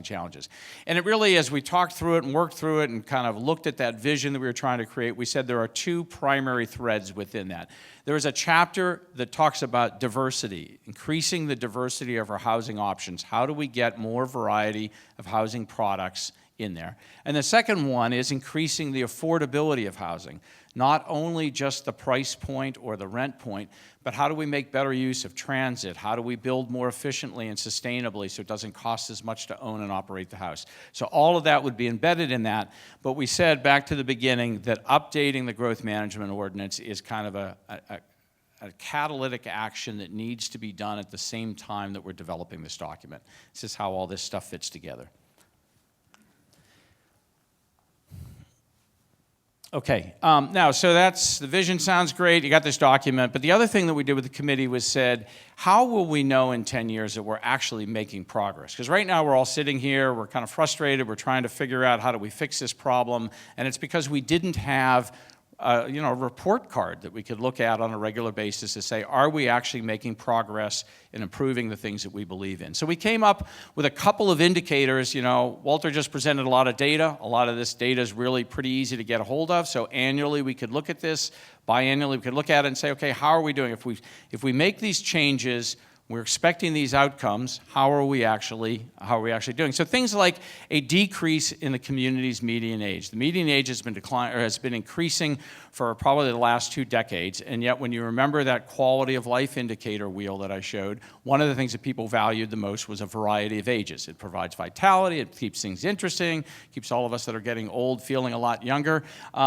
challenges. And it really, as we talked through it and worked through it and kind of looked at that vision that we were trying to create, we said there are two primary threads within that. There is a chapter that talks about diversity, increasing the diversity of our housing options. How do we get more variety of housing products in there? And the second one is increasing the affordability of housing. Not only just the price point or the rent point, but how do we make better use of transit? How do we build more efficiently and sustainably so it doesn't cost as much to own and operate the house? So all of that would be embedded in that, but we said back to the beginning that updating the growth management ordinance is kind of a catalytic action that needs to be done at the same time that we're developing this document. This is how all this stuff fits together. Okay, now, so that's, the vision sounds great, you got this document, but the other thing that we did with the committee was said, how will we know in 10 years that we're actually making progress? Because right now we're all sitting here, we're kind of frustrated, we're trying to figure out how do we fix this problem, and it's because we didn't have a report card that we could look at on a regular basis to say, are we actually making progress in improving the things that we believe in? So we came up with a couple of indicators. Walter just presented a lot of data. A lot of this data is really pretty easy to get a hold of. So annually we could look at this. Biannually we could look at it and say, okay, how are we doing? If we make these changes, we're expecting these outcomes, how are we actually doing? So things like a decrease in the community's median age. The median age has been increasing for probably the last 2 decades, and yet when you remember that quality of life indicator wheel that I showed, one of the things that people valued the most was a variety of ages. It provides vitality, it keeps things interesting, keeps all of us that are getting old feeling a lot younger.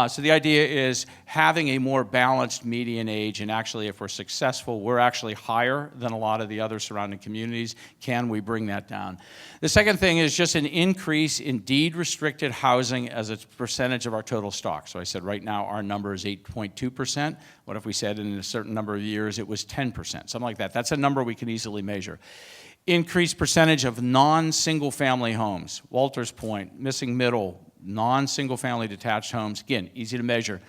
So the idea is having a more balanced median age, and actually if we're successful, we're actually higher than a lot of the other surrounding communities. Can we bring that down? The second thing is just an increase in deed-restricted housing as a percentage of our total stock. So I said right now our number is 8.2%. What if we said in a certain number of years it was 10%, something like that? That's a number we can easily measure. Increased percentage of non-single family homes. Walter's point, missing middle, non-single family detached homes, again, easy to measure.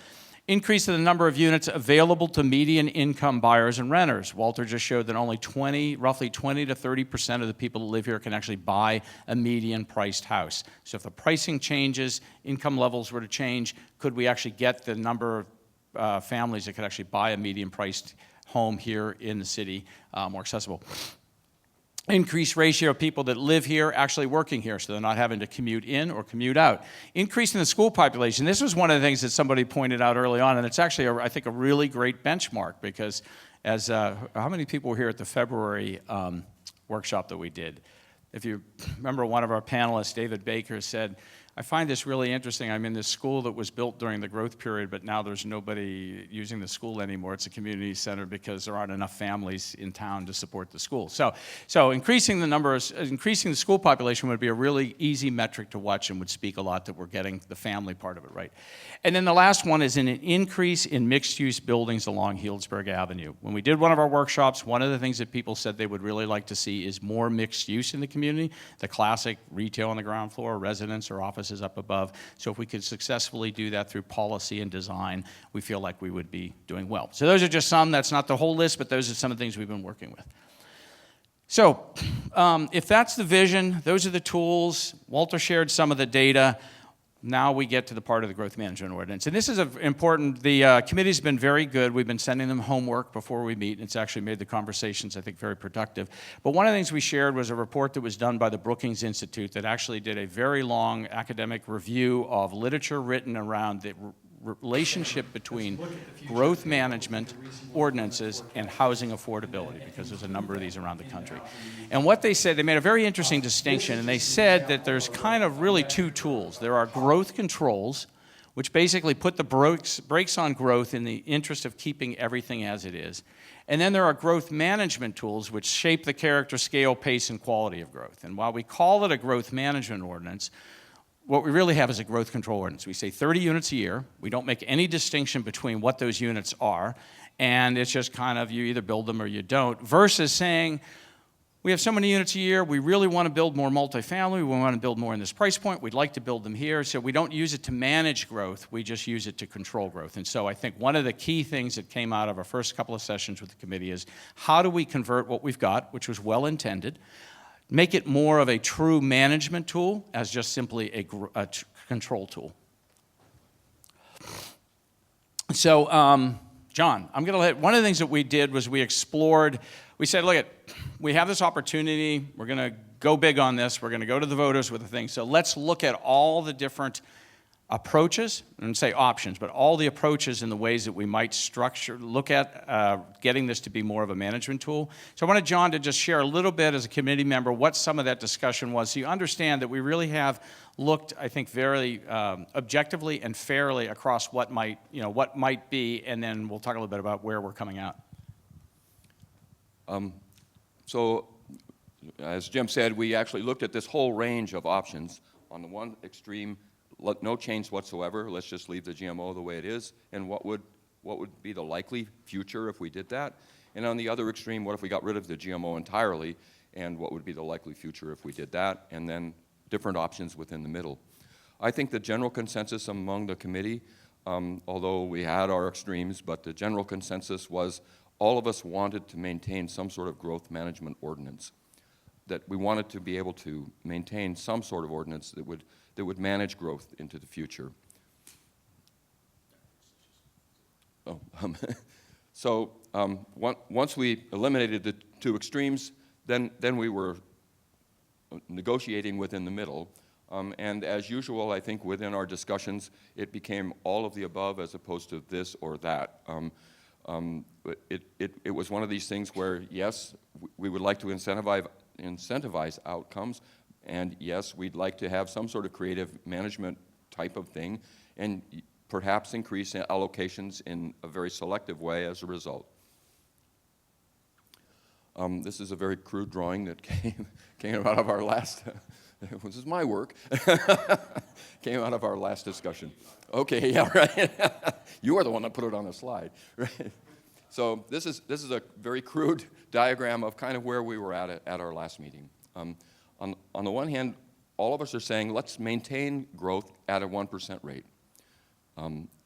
Increase in the number of units available to median income buyers and renters. Walter just showed that only roughly 20 to 30% of the people who live here can actually buy a median priced house. So if the pricing changes, income levels were to change, could we actually get the number of families that could actually buy a median priced home here in the city more accessible? Increased ratio of people that live here actually working here, so they're not having to commute in or commute out. Increase in the school population. This was one of the things that somebody pointed out early on, and it's actually, I think, a really great benchmark, because as how many people were here at the February workshop that we did? If you remember, one of our panelists, David Baker, said, I find this really interesting. I'm in this school that was built during the growth period, but now there's nobody using the school anymore. It's a community center because there aren't enough families in town to support the school. So increasing the school population would be a really easy metric to watch and would speak a lot that we're getting the family part of it right. And then the last one is an increase in mixed-use buildings along Healdsburg Avenue. When we did one of our workshops, one of the things that people said they would really like to see is more mixed use in the community. The classic retail on the ground floor, residence or office is up above. So if we could successfully do that through policy and design, we feel like we would be doing well. So those are just some. That's not the whole list, but those are some of the things we've been working with. So if that's the vision, those are the tools. Walter shared some of the data. now we get to the part of the growth management ordinance. And this is important. The committee's been very good. We've been sending them homework before we meet. It's actually made the conversations, I think, very productive. But one of the things we shared was a report that was done by the Brookings Institute that actually did a very long academic review of literature written around the relationship between growth management ordinances and housing affordability, because there's a number of these around the country. And what they said, they made a very interesting distinction, and they said that there's kind of really two tools. There are growth controls, which basically put the brakes on growth in the interest of keeping everything as it is. And then there are growth management tools, which shape the character, scale, pace, and quality of growth. And while we call it a growth management ordinance, what we really have is a growth control ordinance. We say 30 units a year. We don't make any distinction between what those units are, and it's just kind of you either build them or you don't, versus saying we have so many units a year, we really want to build more multifamily, we want to build more in this price point, we'd like to build them here, so we don't use it to manage growth, we just use it to control growth. And so I think one of the key things that came out of our first couple of sessions with the committee is how do we convert what we've got, which was well intended, make it more of a true management tool as just simply a control tool. So, John, I'm going to one of the things that we did was we explored, we said, look, we have this opportunity, we're going to go big on this, we're going to go to the voters with the thing, so let's look at all the different approaches, and say options, but all the approaches and the ways that we might look at getting this to be more of a management tool. So I wanted John to just share a little bit as a committee member what some of that discussion was, so you understand that we really have looked, I think, very objectively and fairly across what might be, and then we'll talk a little bit about where we're coming out. So, as Jim said, we actually looked at this whole range of options. On the one extreme, no change whatsoever. Let's just leave the GMO the way it is. And what would be the likely future if we did that? And on the other extreme, what if we got rid of the GMO entirely? And what would be the likely future if we did that? And then different options within the middle. I think the general consensus among the committee, although we had our extremes, but the general consensus was all of us wanted to maintain some sort of growth management ordinance. That we wanted to be able to maintain some sort of ordinance that would manage growth into the future. Once we eliminated the two extremes, then we were negotiating within the middle. And as usual, I think within our discussions, it became all of the above as opposed to this or that. It was one of these things where, yes, we would like to incentivize outcomes, and yes, we'd like to have some sort of creative management type of thing, and perhaps increase allocations in a very selective way as a result. This is a very crude drawing that came out of our last, this is my work, came out of our last discussion. Okay, yeah, right. You are the one that put it on the slide, right? So this is a very crude diagram of kind of where we were at our last meeting. On the one hand, all of us are saying let's maintain growth at a 1% rate,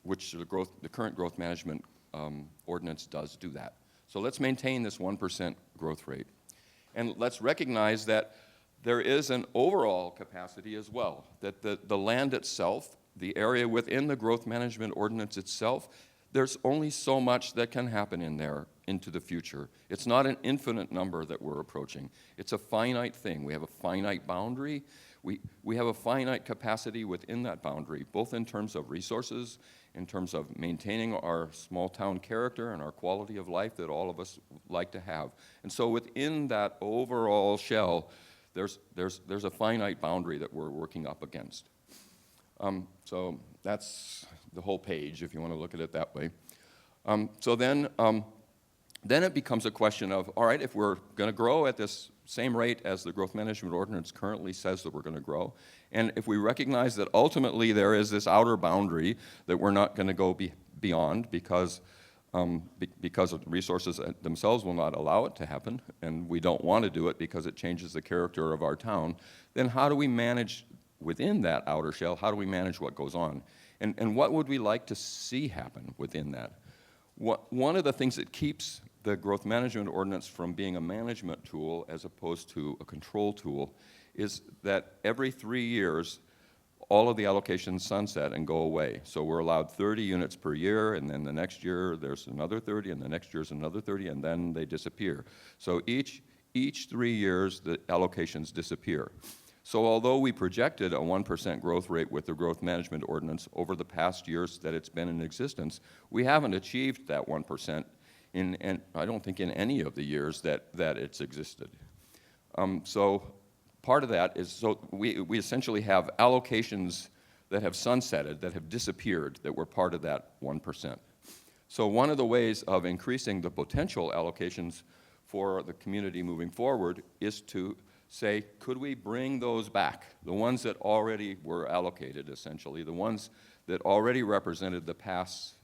which the current growth management ordinance does do that. So let's maintain this 1% growth rate. And let's recognize that there is an overall capacity as well, that the land itself, the area within the growth management ordinance itself, there's only so much that can happen in there into the future. It's not an infinite number that we're approaching. It's a finite thing. We have a finite boundary. We have a finite capacity within that boundary, both in terms of resources, in terms of maintaining our small town character and our quality of life that all of us like to have. And so within that overall shell, there's a finite boundary that we're working up against. So that's the whole page, if you want to look at it that way. So then it becomes a question of, all right, if we're going to grow at this same rate as the growth management ordinance currently says that we're going to grow, and if we recognize that ultimately there is this outer boundary that we're not going to go beyond because of the resources themselves will not allow it to happen, and we don't want to do it because it changes the character of our town, then how do we manage within that outer shell, how do we manage what goes on? And what would we like to see happen within that? One of the things that keeps the growth management ordinance from being a management tool as opposed to a control tool is that every 3 years, all of the allocations sunset and go away. So we're allowed 30 units per year, and then the next year there's another 30, and the next year's another 30, and then they disappear. So each 3 years, the allocations disappear. So although we projected a 1% growth rate with the growth management ordinance over the past years that it's been in existence, we haven't achieved that 1% and I don't think in any of the years that it's existed. So part of that is, so we essentially have allocations that have sunsetted, that have disappeared, that were part of that 1%. So one of the ways of increasing the potential allocations for the community moving forward is to say, could we bring those back? The ones that already were allocated, essentially, the ones that already represented the past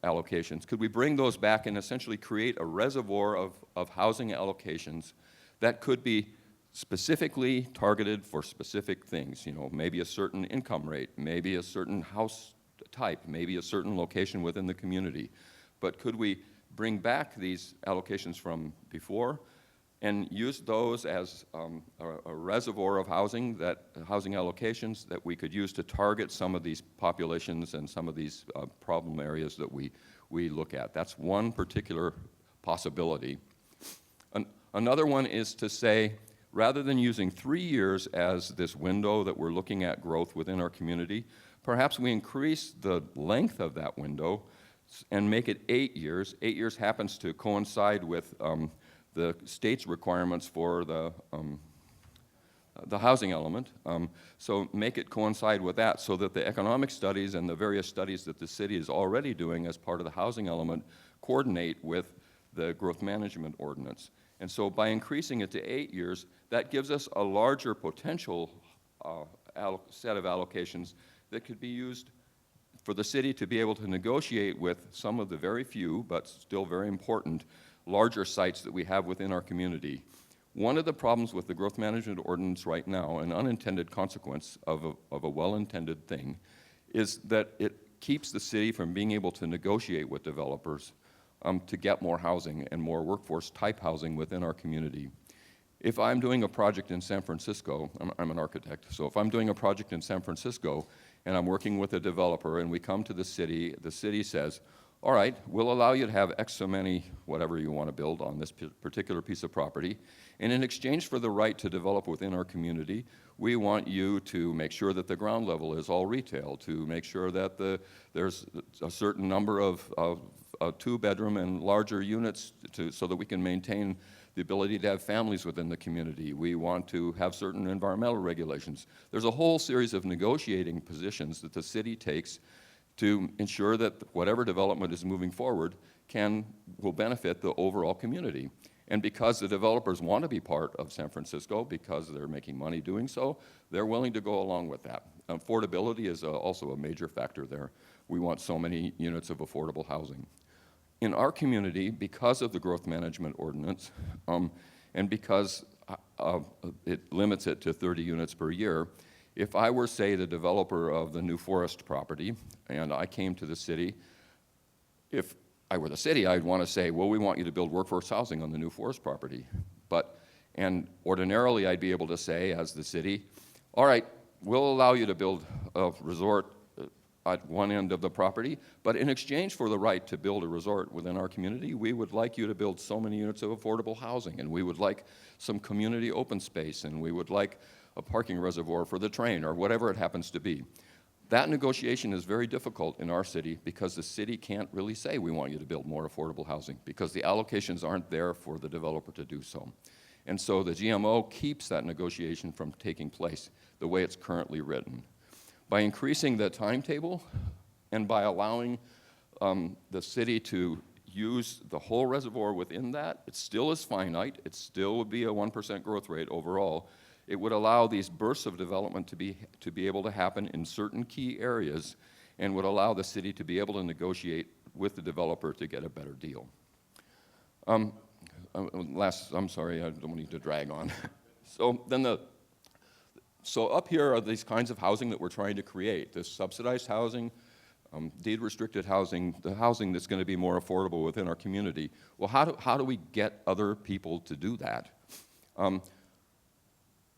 allocations, could we bring those back and essentially create a reservoir of housing allocations that could be specifically targeted for specific things, you know, maybe a certain income rate, maybe a certain house type, maybe a certain location within the community. But could we bring back these allocations from before and use those as a reservoir of housing allocations that we could use to target some of these populations and some of these problem areas that we look at. That's one particular possibility. Another one is to say, rather than using 3 years as this window that we're looking at growth within our community, perhaps we increase the length of that window and make it 8 years. 8 years happens to coincide with the state's requirements for the housing element. So make it coincide with that so that the economic studies and the various studies that the city is already doing as part of the housing element coordinate with the growth management ordinance. And so by increasing it to 8 years, that gives us a larger potential set of allocations that could be used for the city to be able to negotiate with some of the very few, but still very important, larger sites that we have within our community. One of the problems with the growth management ordinance right now, an unintended consequence of a well-intended thing, is that it keeps the city from being able to negotiate with developers to get more housing and more workforce-type housing within our community. If I'm doing a project in San Francisco, I'm an architect, so if I'm doing a project in San Francisco and I'm working with a developer and we come to the city says, all right, we'll allow you to have X so many whatever you want to build on this particular piece of property, and in exchange for the right to develop within our community, we want you to make sure that the ground level is all retail, to make sure that there's a certain number of 2-bedroom and larger units so that we can maintain the ability to have families within the community. We want to have certain environmental regulations. There's a whole series of negotiating positions that the city takes to ensure that whatever development is moving forward will benefit the overall community. And because the developers want to be part of San Francisco, because they're making money doing so, they're willing to go along with that. Affordability is also a major factor there. We want so many units of affordable housing. In our community, because of the growth management ordinance, and because it limits it to 30 units per year, if I were, say, the developer of the New Forest property, and I came to the city, if I were the city, I'd want to say, well, we want you to build workforce housing on the New Forest property. And ordinarily, I'd be able to say, as the city, all right, we'll allow you to build a resort at one end of the property, but in exchange for the right to build a resort within our community, we would like you to build so many units of affordable housing, and we would like some community open space, and we would like a parking reservoir for the train, or whatever it happens to be. That negotiation is very difficult in our city because the city can't really say we want you to build more affordable housing because the allocations aren't there for the developer to do so. And so the GMO keeps that negotiation from taking place the way it's currently written. By increasing the timetable and by allowing the city to use the whole reservoir within that, it still is finite, it still would be a 1% growth rate overall. It would allow these bursts of development to be able to happen in certain key areas and would allow the city to be able to negotiate with the developer to get a better deal. I'm sorry, I don't need to drag on. So up here are these kinds of housing that we're trying to create, this subsidized housing, deed-restricted housing, the housing that's going to be more affordable within our community. Well, how do we get other people to do that?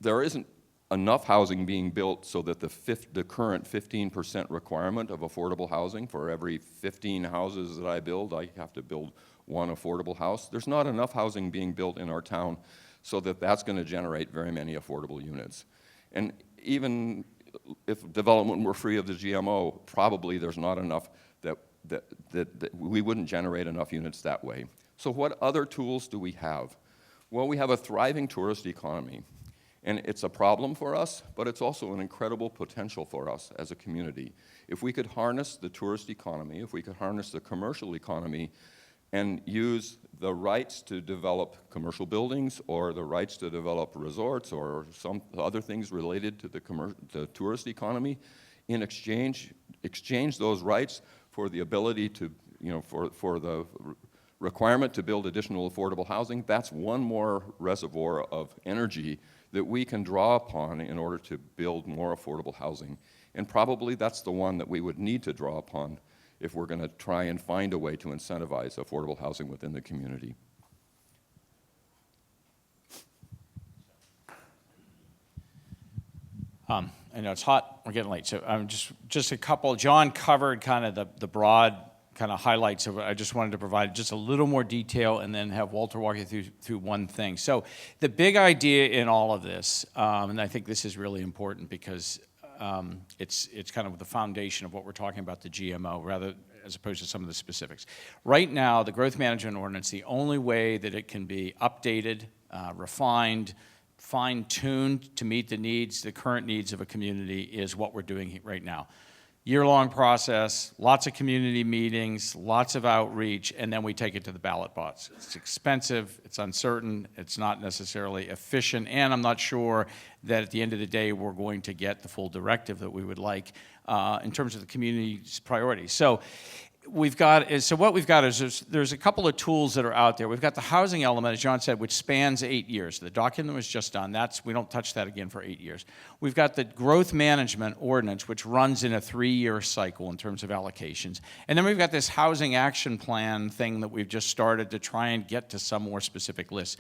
There isn't enough housing being built so that the current 15% requirement of affordable housing, for every 15 houses that I build, I have to build one affordable house. There's not enough housing being built in our town so that that's going to generate very many affordable units. And even if development were free of the GMO, probably there's not enough that we wouldn't generate enough units that way. So what other tools do we have? Well, we have a thriving tourist economy. And it's a problem for us, but it's also an incredible potential for us as a community. If we could harness the tourist economy, if we could harness the commercial economy, and use the rights to develop commercial buildings or the rights to develop resorts or some other things related to the tourist economy, in exchange those rights for the ability to, for the requirement to build additional affordable housing, that's one more reservoir of energy that we can draw upon in order to build more affordable housing. And probably that's the one that we would need to draw upon if we're going to try and find a way to incentivize affordable housing within the community. I know it's hot, we're getting late, so just a couple. John covered kind of the broad kind of highlights of it. I just wanted to provide just a little more detail and then have Walter walk you through one thing. So the big idea in all of this, and I think this is really important because it's kind of the foundation of what we're talking about, the GMO, rather as opposed to some of the specifics. Right now, the growth management ordinance, the only way that it can be updated, refined, fine-tuned to meet the current needs of a community is what we're doing right now. Year-long process, lots of community meetings, lots of outreach, and then we take it to the ballot box. It's expensive, it's uncertain, it's not necessarily efficient, and I'm not sure that at the end of the day we're going to get the full directive that we would like in terms of the community's priorities. So what we've got is there's a couple of tools that are out there. We've got the housing element, as John said, which spans 8 years. The document was just done. We don't touch that again for 8 years. We've got the growth management ordinance, which runs in a 3-year cycle in terms of allocations. And then we've got this housing action plan thing that we've just started to try and get to some more specific lists.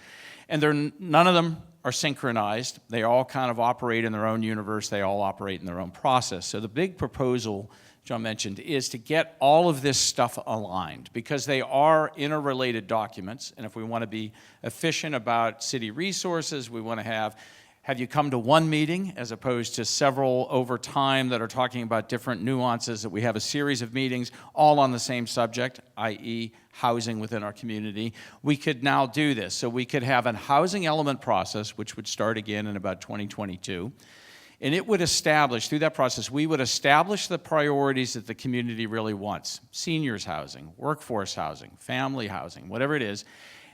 And none of them are synchronized. They all kind of operate in their own universe. They all operate in their own process. So the big proposal John mentioned, is to get all of this stuff aligned because they are interrelated documents. And if we want to be efficient about city resources, we want to have you come to one meeting as opposed to several over time that are talking about different nuances, that we have a series of meetings all on the same subject, i.e. housing within our community. We could now do this. So we could have a housing element process, which would start again in about 2022. And it would establish, through that process, we would establish the priorities that the community really wants. Seniors housing, workforce housing, family housing, whatever it is.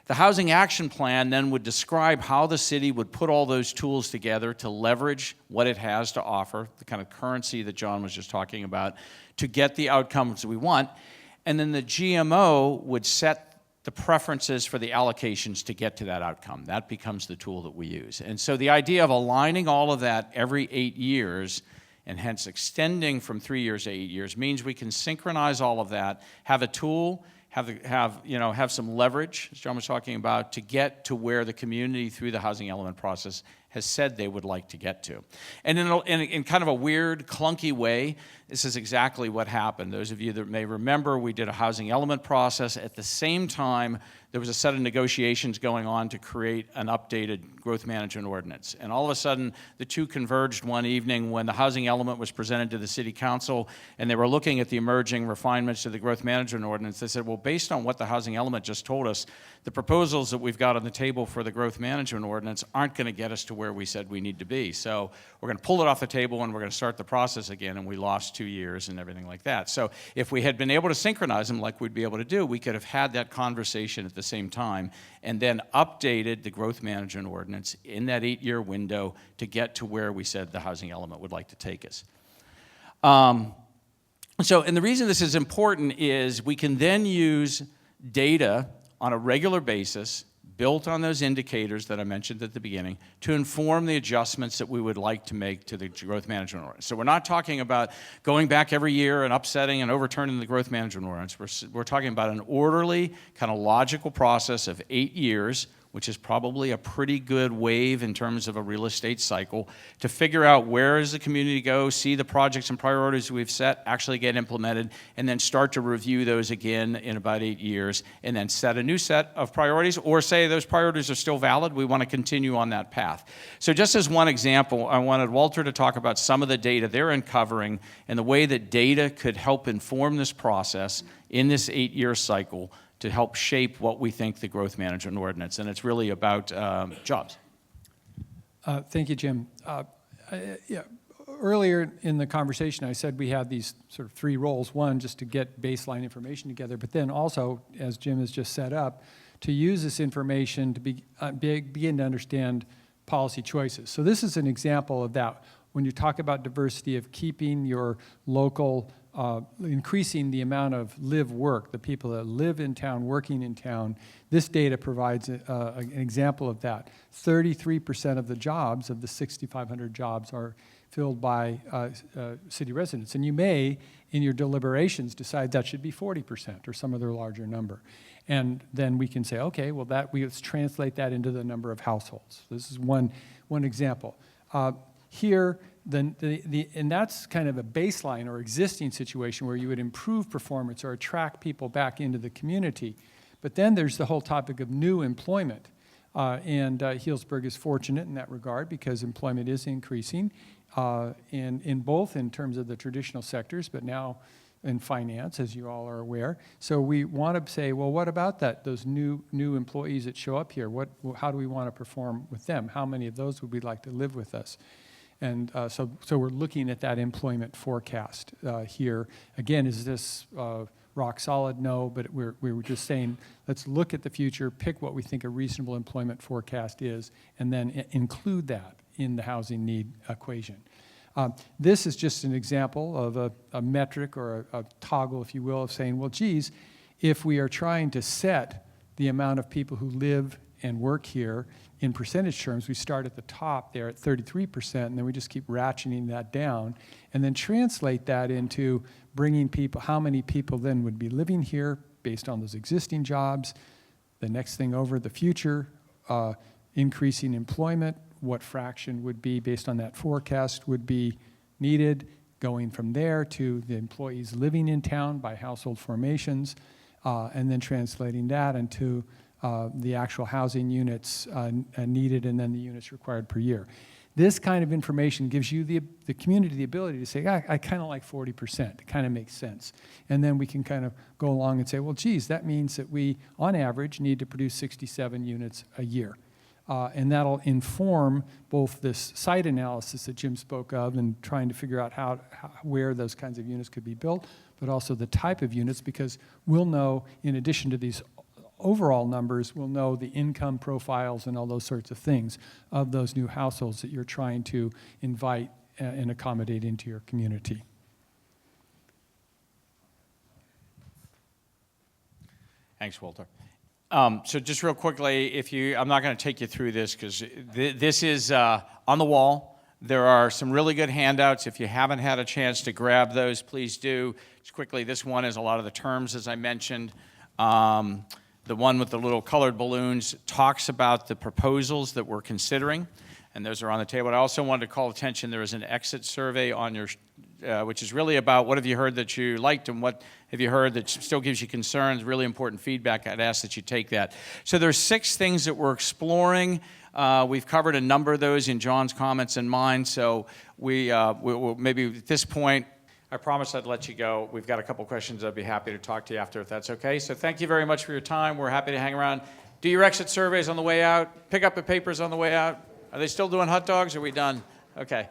The housing action plan then would describe how the city would put all those tools together to leverage what it has to offer, the kind of currency that John was just talking about, to get the outcomes we want. And then the GMO would set the preferences for the allocations to get to that outcome. That becomes the tool that we use. And so the idea of aligning all of that every 8 years, and hence extending from 3 years to 8 years, means we can synchronize all of that, have a tool, have some leverage, as John was talking about, to get to where the community through the housing element process has said they would like to get to. And in kind of a weird, clunky way, this is exactly what happened. Those of you that may remember, we did a housing element process. At the same time, there was a set of negotiations going on to create an updated growth management ordinance. And all of a sudden, the two converged one evening when the housing element was presented to the city council, and they were looking at the emerging refinements to the growth management ordinance. They said, well, based on what the housing element just told us, the proposals that we've got on the table for the growth management ordinance aren't going to get us to where we said we need to be. So we're going to pull it off the table and we're going to start the process again, and we lost 2 years and everything like that. So if we had been able to synchronize them like we'd be able to do, we could have had that conversation at the same time and then updated the growth management ordinance in that 8-year window to get to where we said the housing element would like to take us. And the reason this is important is we can then use data on a regular basis, built on those indicators that I mentioned at the beginning, to inform the adjustments that we would like to make to the growth management ordinance. So we're not talking about going back every year and upsetting and overturning the growth management ordinance. We're talking about an orderly, kind of logical process of 8 years which is probably a pretty good wave in terms of a real estate cycle, to figure out where does the community go, see the projects and priorities we've set actually get implemented, and then start to review those again in about 8 years, and then set a new set of priorities, or say those priorities are still valid, we want to continue on that path. So just as one example, I wanted Walter to talk about some of the data they're uncovering and the way that data could help inform this process in this 8-year cycle to help shape what we think the growth management ordinance, and it's really about jobs. Thank you, Jim. Yeah, earlier in the conversation, I said we had these sort of 3 roles. One, just to get baseline information together, but then also, as Jim has just set up, to use this information to begin to understand policy choices. So this is an example of that. When you talk about diversity, of keeping your local, increasing the amount of live work, the people that live in town, working in town, this data provides an example of that. 33% of the jobs, of the 6,500 jobs, are filled by city residents. And you may, in your deliberations, decide that should be 40% or some other larger number. And then we can say, okay, well, let's translate that into the number of households. This is one example. Here, and that's kind of a baseline or existing situation where you would improve performance or attract people back into the community. But then there's the whole topic of new employment. And Healdsburg is fortunate in that regard because employment is increasing in both in terms of the traditional sectors, but now in finance, as you all are aware. So we want to say, well, what about those new employees that show up here? How do we want to perform with them? How many of those would we like to live with us? And so we're looking at that employment forecast here. Again, is this rock solid? No, but we were just saying, let's look at the future, pick what we think a reasonable employment forecast is, and then include that in the housing need equation. This is just an example of a metric or a toggle, if you will, of saying, well, geez, if we are trying to set the amount of people who live and work here in percentage terms, we start at the top there at 33%, and then we just keep ratcheting that down, and then translate that into bringing people, how many people then would be living here based on those existing jobs. The next thing over, the future, increasing employment, what fraction would be based on that forecast would be needed, going from there to the employees living in town by household formations, and then translating that into the actual housing units needed and then the units required per year. This kind of information gives you the community the ability to say, I kind of like 40%. It kind of makes sense. And then we can kind of go along and say, well, geez, that means that we, on average, need to produce 67 units a year. And that'll inform both this site analysis that Jim spoke of and trying to figure out where those kinds of units could be built, but also the type of units, because we'll know, in addition to these overall numbers, we'll know the income profiles and all those sorts of things of those new households that you're trying to invite and accommodate into your community. Thanks, Walter. So just real quickly, I'm not going to take you through this because this is on the wall. There are some really good handouts. If you haven't had a chance to grab those, please do. Just quickly, this one is a lot of the terms, as I mentioned. The one with the little colored balloons talks about the proposals that we're considering, and those are on the table. I also wanted to call attention, there is an exit survey on your, which is really about what have you heard that you liked and what have you heard that still gives you concerns, really important feedback. I'd ask that you take that. So there's 6 things that we're exploring. We've covered a number of those in John's comments and mine, so we'll maybe at this point, I promised I'd let you go. We've got a couple questions. I'd be happy to talk to you after if that's okay. So thank you very much for your time. We're happy to hang around. Do your exit surveys on the way out. Pick up the papers on the way out. Are they still doing hot dogs? Or are we done? Okay.